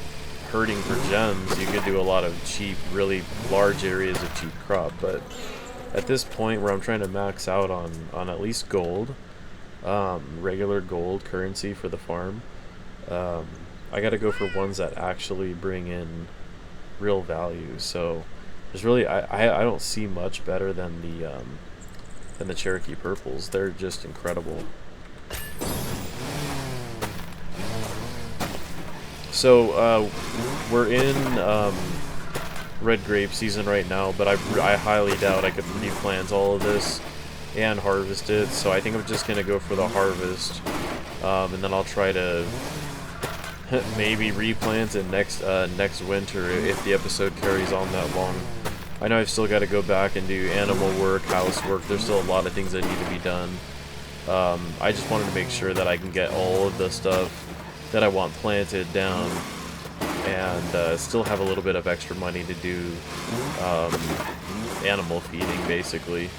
hurting for gems, you could do a lot of cheap, really large areas of cheap crop. But at this point where I'm trying to max out on at least gold, regular gold currency for the farm, I gotta go for ones that actually bring in real value. So there's really, I don't see much better than the Cherokee Purples. They're just incredible. So we're in red grape season right now, but I highly doubt I could replant all of this and harvest it. So I think I'm just gonna go for the harvest, and then I'll try to maybe replant it next winter if the episode carries on that long. I know I've still got to go back and do animal work, housework. There's still a lot of things that need to be done. I just wanted to make sure that I can get all of the stuff that I want planted down and still have a little bit of extra money to do animal feeding, basically.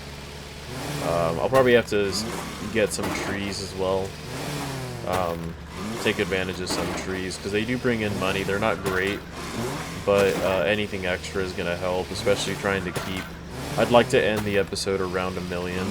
I'll probably have to get some trees as well. Take advantage of some trees, because they do bring in money. They're not great, but anything extra is going to help, especially trying to keep... I'd like to end the episode around 1 million.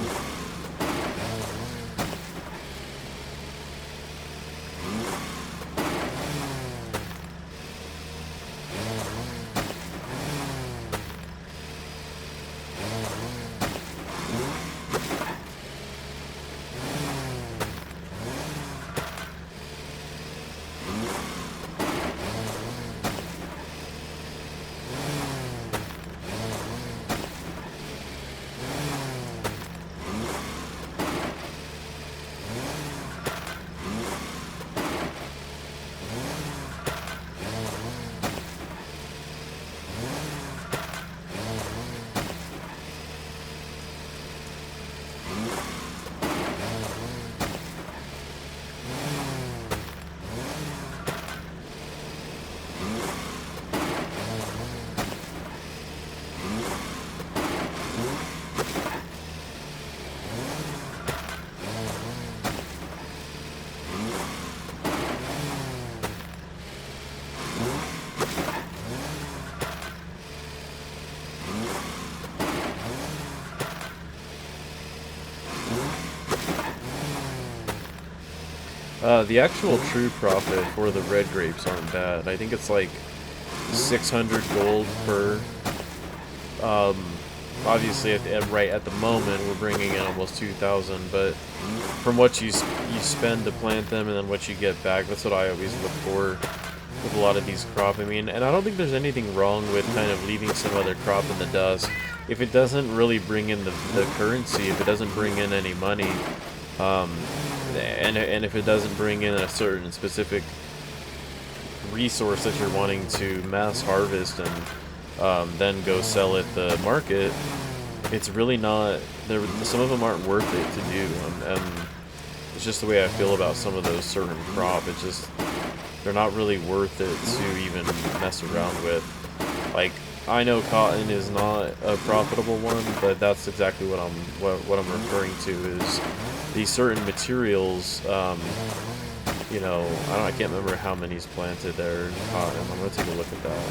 The actual true profit for the red grapes aren't bad. I think it's like 600 gold per. Um, Obviously, right at the moment, we're bringing in almost 2,000. But from what you spend to plant them and then what you get back, that's what I always look for with a lot of these crop. I mean, and I don't think there's anything wrong with kind of leaving some other crop in the dust if it doesn't really bring in the currency, if it doesn't bring in any money. Um, and if it doesn't bring in a certain specific resource that you're wanting to mass harvest and then go sell at the market, it's really not. Some of them aren't worth it to do. It's just the way I feel about some of those certain crop. It's just they're not really worth it to even mess around with. Like, I know cotton is not a profitable one, but that's exactly what I'm referring to is these certain materials. You know, I can't remember how many's planted there in cotton. I'm gonna take a look at that.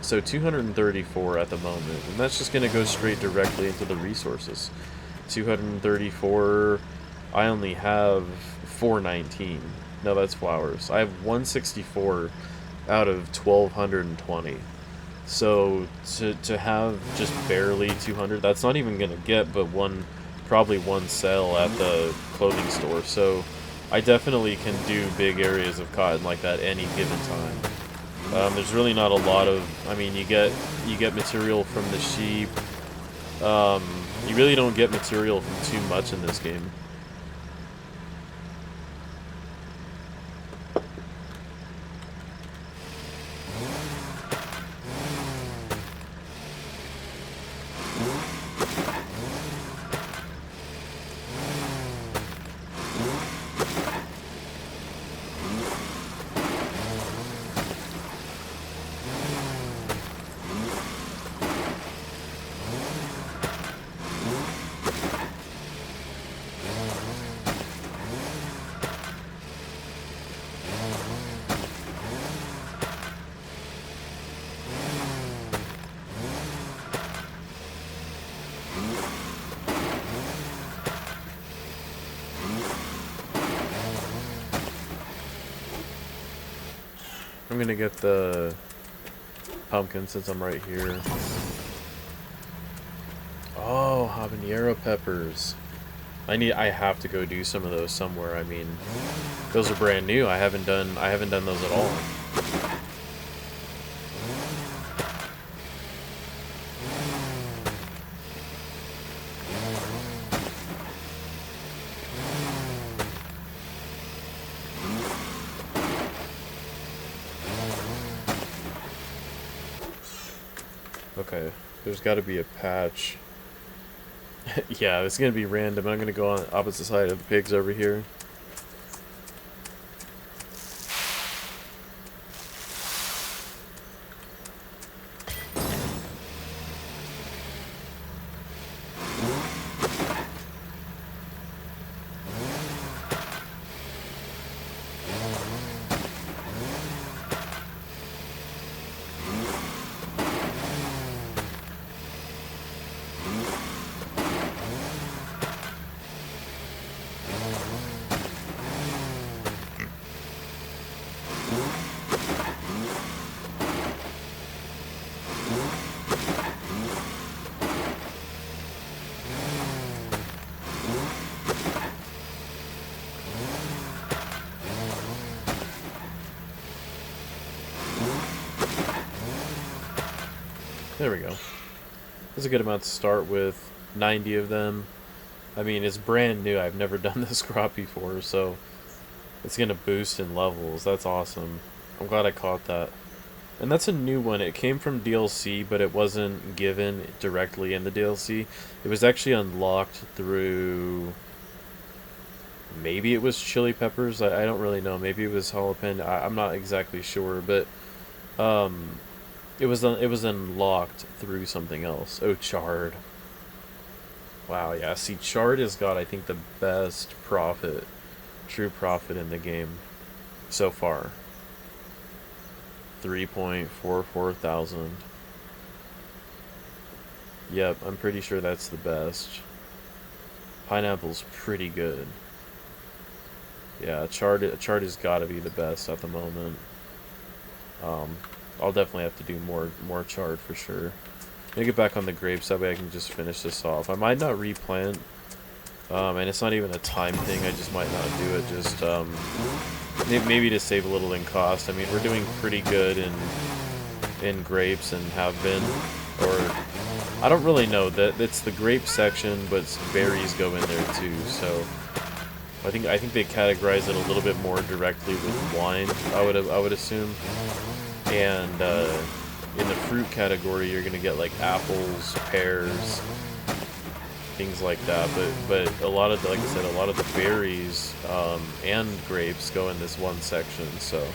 So 234 at the moment, and that's just gonna go straight directly into the resources. 234. I only have 419. No, that's flowers. I have 164 out of 1220. So to have just barely 200, that's not even gonna get but probably one sale at the clothing store. So I definitely can do big areas of cotton like that any given time. There's really not a lot of. I mean, you get material from the sheep. You really don't get material from too much in this game. I'm gonna get the pumpkin since I'm right here. Oh, habanero peppers. I have to go do some of those somewhere. I mean, those are brand new. I haven't done those at all. Okay, there's got to be a patch. Yeah, it's gonna be random. I'm gonna go on the opposite side of the pigs over here. There we go. That's a good amount to start with. 90 of them. I mean, it's brand new. I've never done this crop before, so it's going to boost in levels. That's awesome. I'm glad I caught that. And that's a new one. It came from DLC, but it wasn't given directly in the DLC. It was actually unlocked through... Maybe it was chili peppers. I don't really know. Maybe it was jalapeno. I'm not exactly sure, but... It was unlocked through something else. Oh, chard. Wow, yeah. See, chard has got, I think, the best profit, true profit in the game so far. 3.44 thousand. Yep, I'm pretty sure that's the best. Pineapple's pretty good. Yeah, a chard has got to be the best at the moment. I'll definitely have to do more chard for sure. Let me get back on the grapes, that way I can just finish this off. I might not replant, and it's not even a time thing, I just might not do it, just maybe to save a little in cost. I mean, we're doing pretty good in grapes and have been, or I don't really know, that it's the grape section, but berries go in there too, so I think they categorize it a little bit more directly with wine, I would assume. And in the fruit category, you're gonna get like apples, pears, things like that. But a lot of like I said, a lot of the berries and grapes go in this one section. So.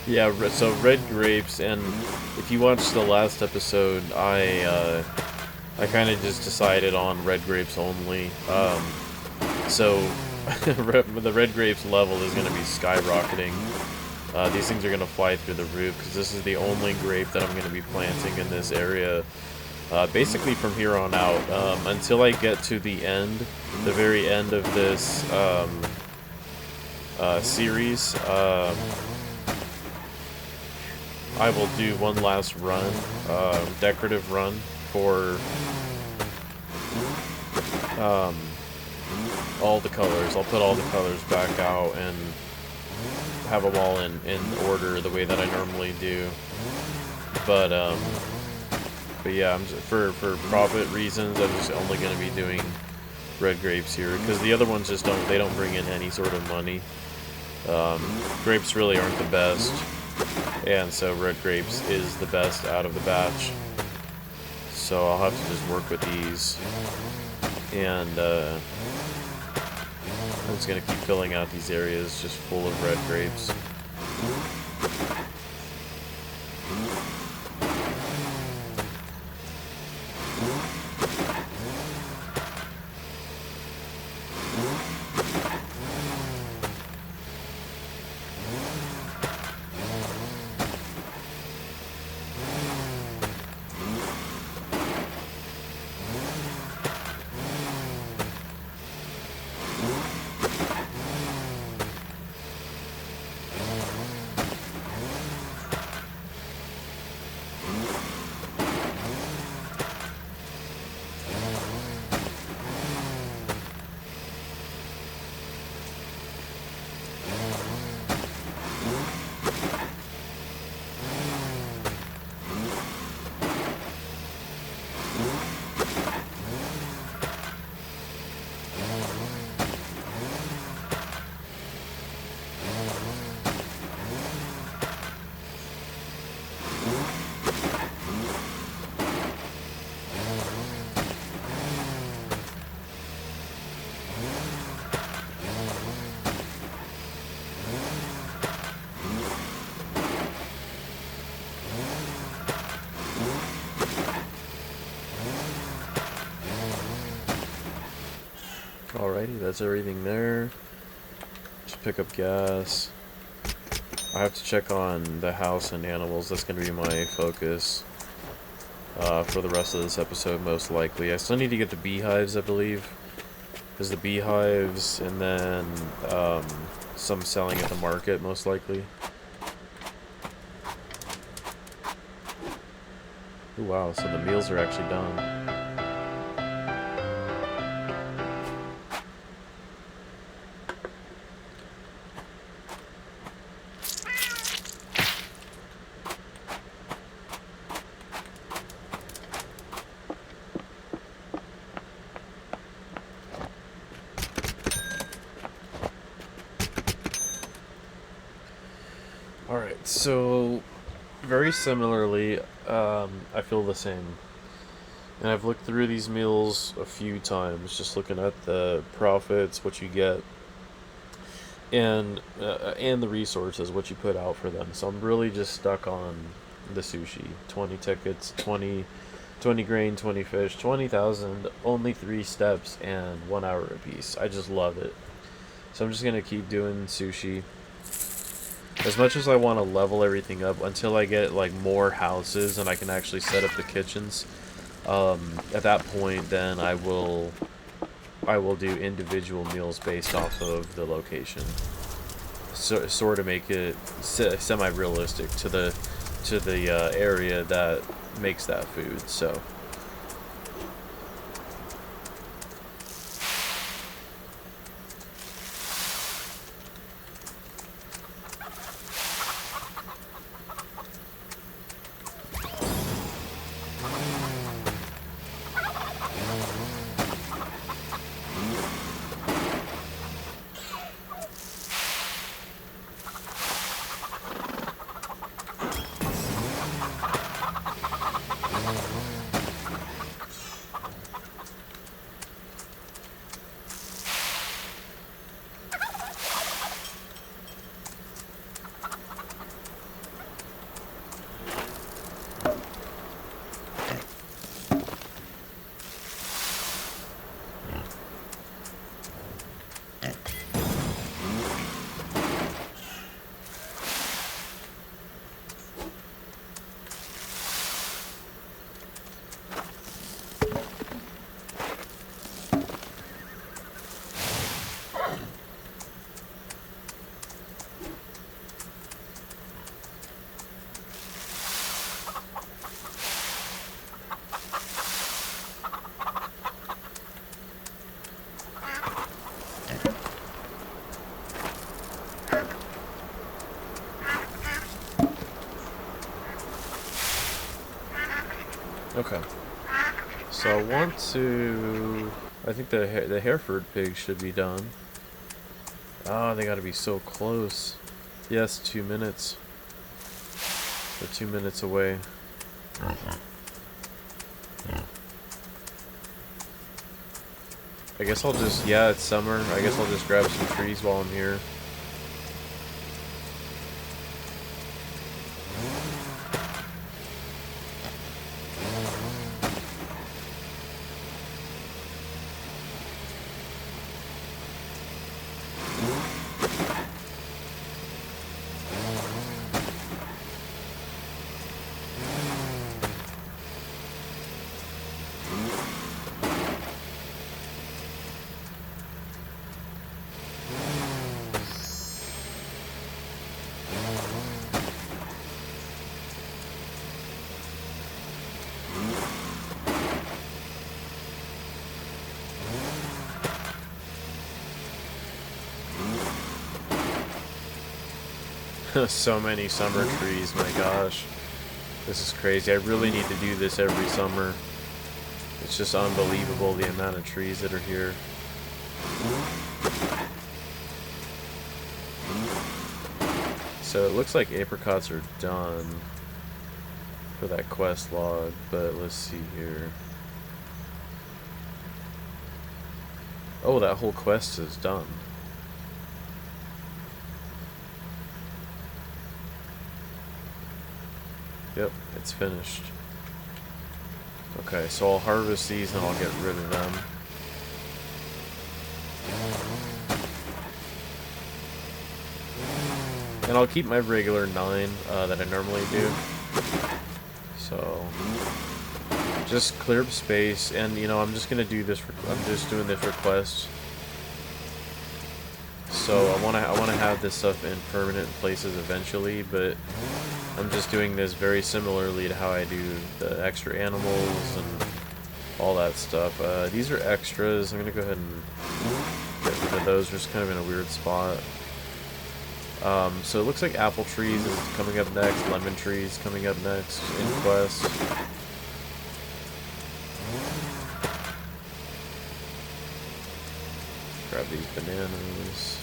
Yeah, so red grapes, and if you watched the last episode, I kind of just decided on red grapes only. So the red grapes level is going to be skyrocketing. These things are going to fly through the roof, because this is the only grape that I'm going to be planting in this area. Basically from here on out, until I get to the end, the very end of this series, I will do one last run, decorative run for all the colors. I'll put all the colors back out and have them all in order the way that I normally do. But yeah, I'm just, for profit reasons, I'm just only going to be doing red grapes here, because the other ones just don't bring in any sort of money. Grapes really aren't the best. And so red grapes is the best out of the batch. So I'll have to just work with these. And I'm just going to keep filling out these areas just full of red grapes. Alrighty, that's everything there. Just pick up gas. I have to check on the house and animals. That's going to be my focus for the rest of this episode, most likely. I still need to get the beehives, I believe. There's the beehives, and then some selling at the market, most likely. Ooh, wow, so the meals are actually done. Alright, so very similarly, I feel the same. And I've looked through these meals a few times, just looking at the profits, what you get, and the resources, what you put out for them. So I'm really just stuck on the sushi. 20 tickets, 20 grain, 20 fish, 20,000, only 3 steps, and 1 hour apiece. I just love it. So I'm just going to keep doing sushi. As much as I want to level everything up until I get like more houses and I can actually set up the kitchens, at that point then I will do individual meals based off of the location. So sort of make it semi-realistic to the area that makes that food. So okay. So I want to. I think the Hereford pig should be done. Oh, they gotta be so close. Yes, 2 minutes. They're 2 minutes away. I guess I'll just, yeah, it's summer. I guess I'll just grab some trees while I'm here. So many summer trees, my gosh. This is crazy. I really need to do this every summer. It's just unbelievable the amount of trees that are here. So it looks like apricots are done for that quest log, but let's see here. Oh, that whole quest is done. Yep, it's finished. Okay, so I'll harvest these and I'll get rid of them. And I'll keep my regular 9 that I normally do. So just clear up space, and you know, I'm just gonna do this. I'm just doing this request. So I wanna have this stuff in permanent places eventually, but I'm just doing this very similarly to how I do the extra animals and all that stuff. These are extras. I'm gonna go ahead and get rid of those. They're just kind of in a weird spot. So it looks like apple trees is coming up next, lemon trees coming up next in quest. Grab these bananas.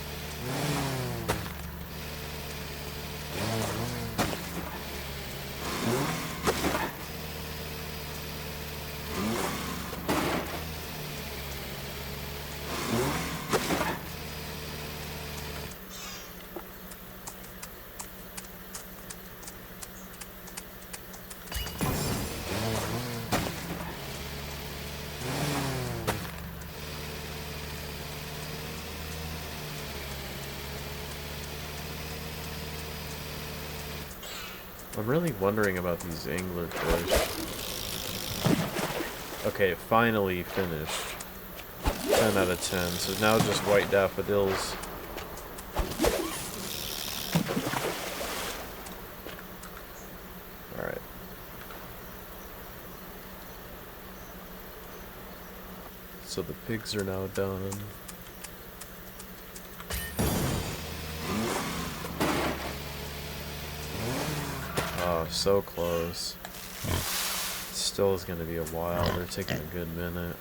I'm really wondering about these anglerfish. Okay, finally finished. 10 out of 10. So now just white daffodils. Alright. So the pigs are now done. Oh, so close. Still is gonna be a while. They're taking a good minute.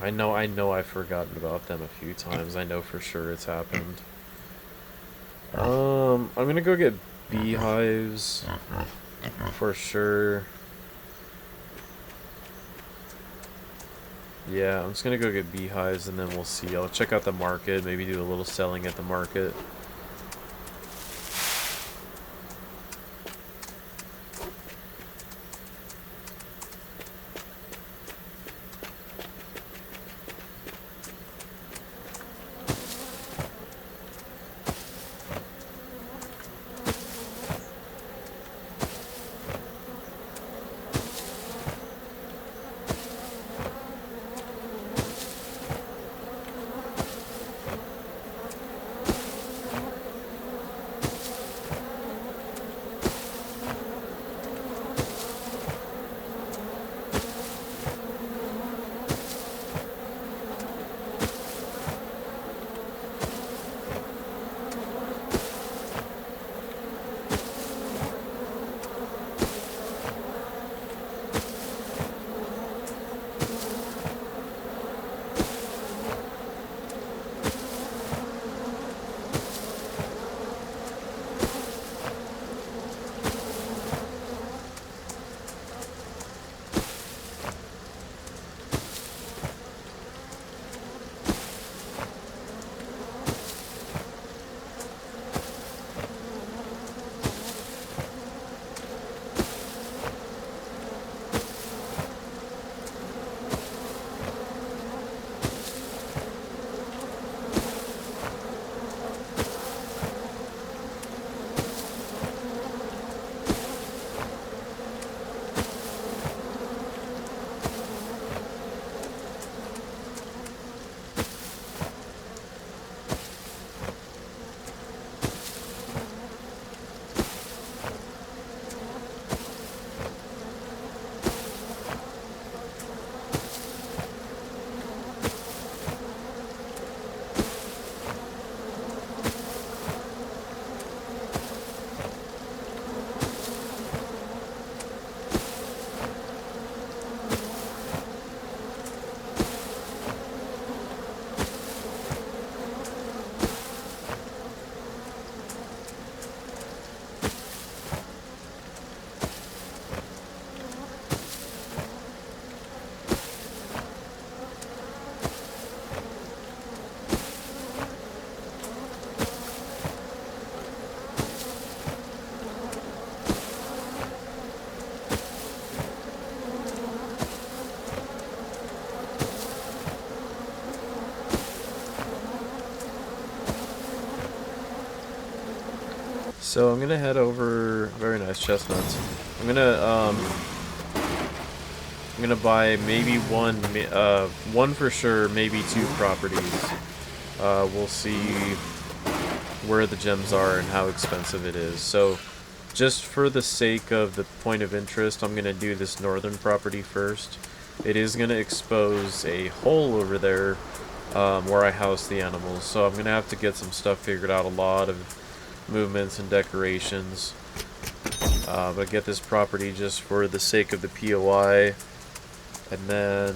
I know I've forgotten about them a few times. I know for sure it's happened. I'm gonna go get beehives for sure. Yeah, I'm just gonna go get beehives and then we'll see. I'll check out the market, maybe do a little selling at the market. So I'm gonna head over. Very nice chestnuts. I'm gonna buy maybe one for sure, maybe two properties. We'll see where the gems are and how expensive it is. So, just for the sake of the point of interest, I'm gonna do this northern property first. It is gonna expose a hole over there where I house the animals. So I'm gonna have to get some stuff figured out. A lot of movements and decorations. But get this property just for the sake of the POI. And then,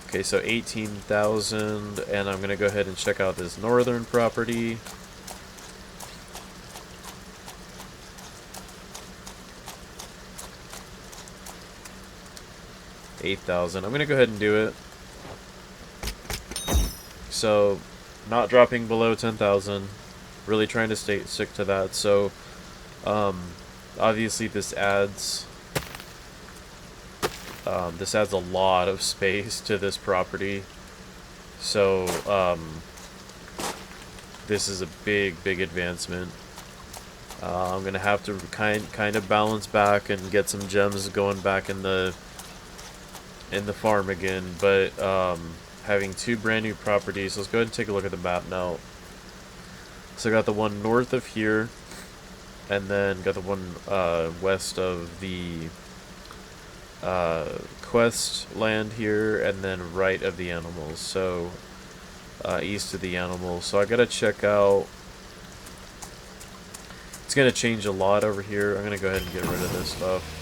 okay, so 18,000, and I'm gonna go ahead and check out this northern property. $8,000. I'm gonna go ahead and do it. So, not dropping below 10,000. Really trying to stick to that. So, obviously this adds a lot of space to this property. So, this is a big advancement. I'm gonna have to kind of balance back and get some gems going back in the farm again. But having two brand new properties. Let's go ahead and take a look at the map now. So I got the one north of here, and then got the one west of the quest land here, and then right of the animals. So east of the animals. So I gotta check out. It's gonna change a lot over here. I'm gonna go ahead and get rid of this stuff.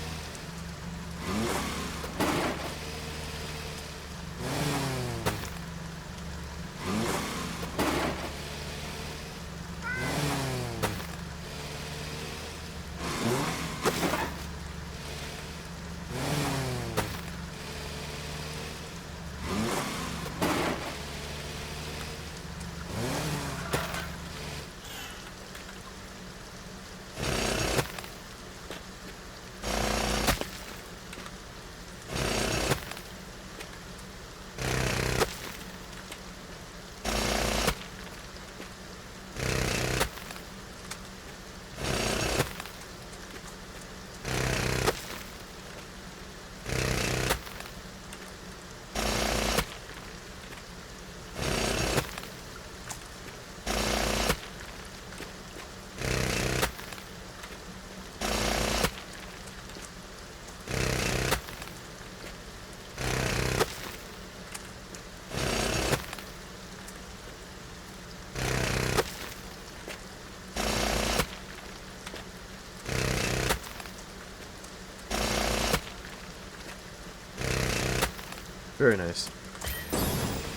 Very nice.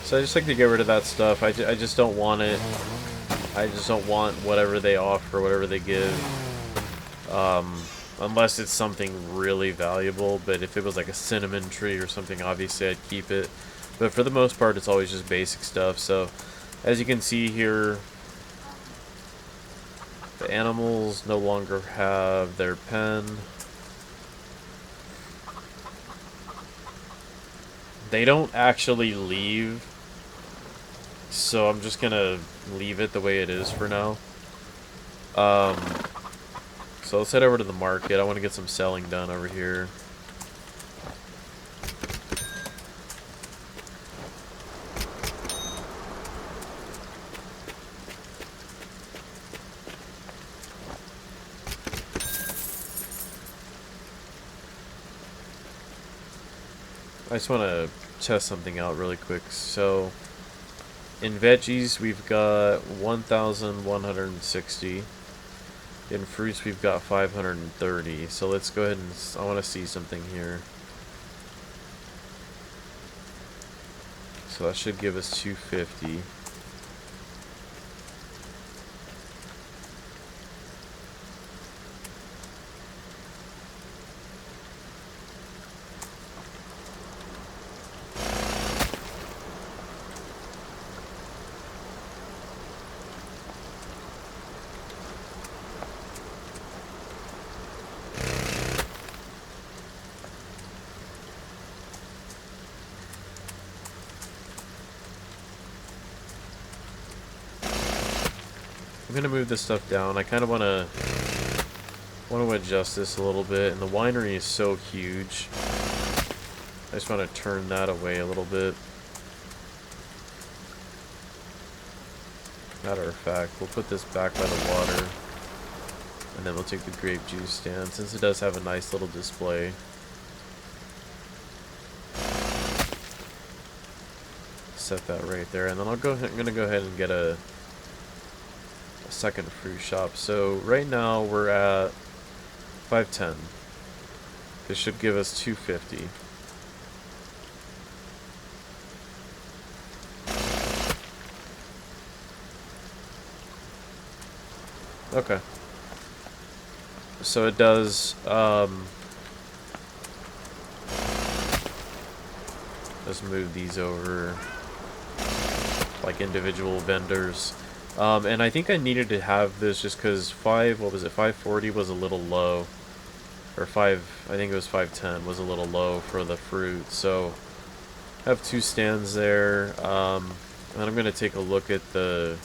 So I just like to get rid of that stuff. I just don't want it. I just don't want whatever they offer, whatever they give. Unless it's something really valuable. But if it was like a cinnamon tree or something, obviously I'd keep it. But for the most part, it's always just basic stuff. So as you can see here, the animals no longer have their pen. They don't actually leave, so I'm just gonna leave it the way it is for now. So let's head over to the market. I want to get some selling done over here. I just want to test something out really quick. So, in veggies, we've got 1,160. In fruits, we've got 530. So let's go ahead and, I want to see something here. So that should give us 250. I'm gonna move this stuff down. I kind of want to adjust this a little bit, and the winery is so huge. I just want to turn that away a little bit. Matter of fact, we'll put this back by the water, and then we'll take the grape juice stand, since it does have a nice little display. Set that right there, and then I'm gonna go ahead and get a second fruit shop. So right now we're at 510. This should give us 250. Okay. So it does, let's move these over like individual vendors. And I think I needed to have this just because 540 was a little low. Or I think it was 510 was a little low for the fruit. So I have 2 stands there. And I'm going to take a look at the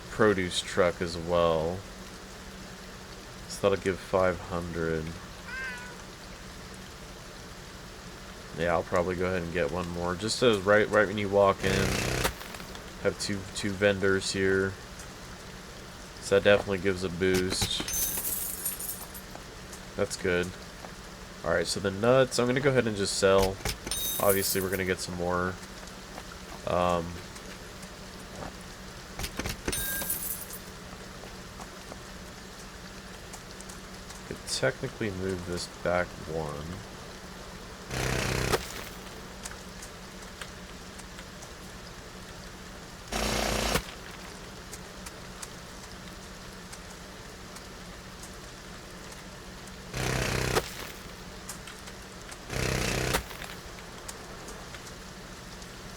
produce truck as well. So that'll give 500. Yeah, I'll probably go ahead and get one more. Just as right when you walk in, have two vendors here. So that definitely gives a boost. That's good. Alright, so the nuts, I'm going to go ahead and just sell. Obviously, we're going to get some more. Could technically move this back 1.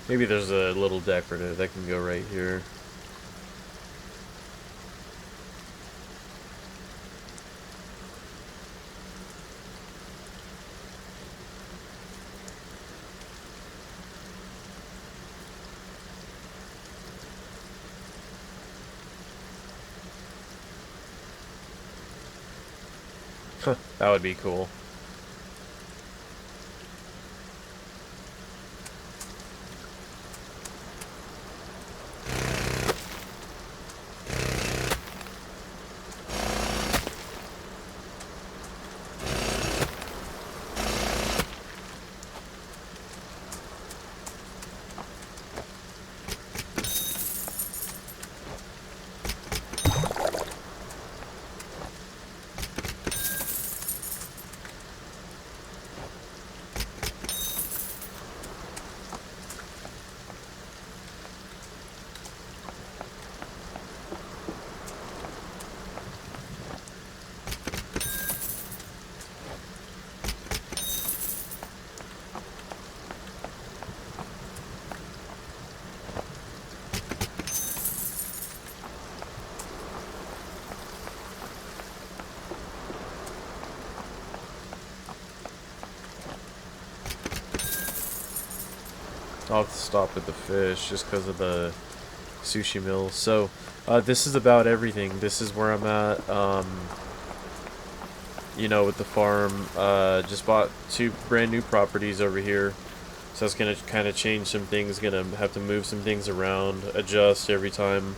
Maybe there's a little decorative that can go right here. That would be cool. I'll have to stop at the fish just because of the sushi mill. So this is about everything. This is where I'm at. You know, with the farm. Just bought 2 brand new properties over here. So that's going to kind of change some things. Going to have to move some things around, adjust every time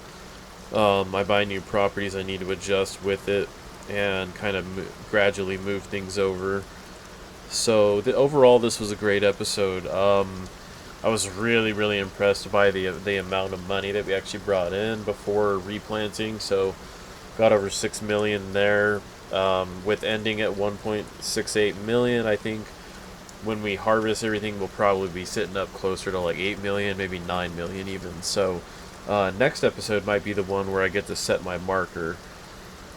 I buy new properties. I need to adjust with it and kind of gradually move things over. So overall, this was a great episode. I was really impressed by the amount of money that we actually brought in before replanting. So got over 6 million there, with ending at 1.68 million. I think when we harvest everything, we'll probably be sitting up closer to like 8 million, maybe 9 million even. So next episode might be the one where I get to set my marker.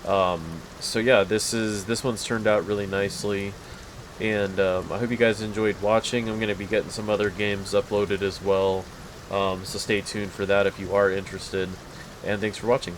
So yeah, this one's turned out really nicely. And I hope you guys enjoyed watching. I'm going to be getting some other games uploaded as well. So stay tuned for that if you are interested. And thanks for watching.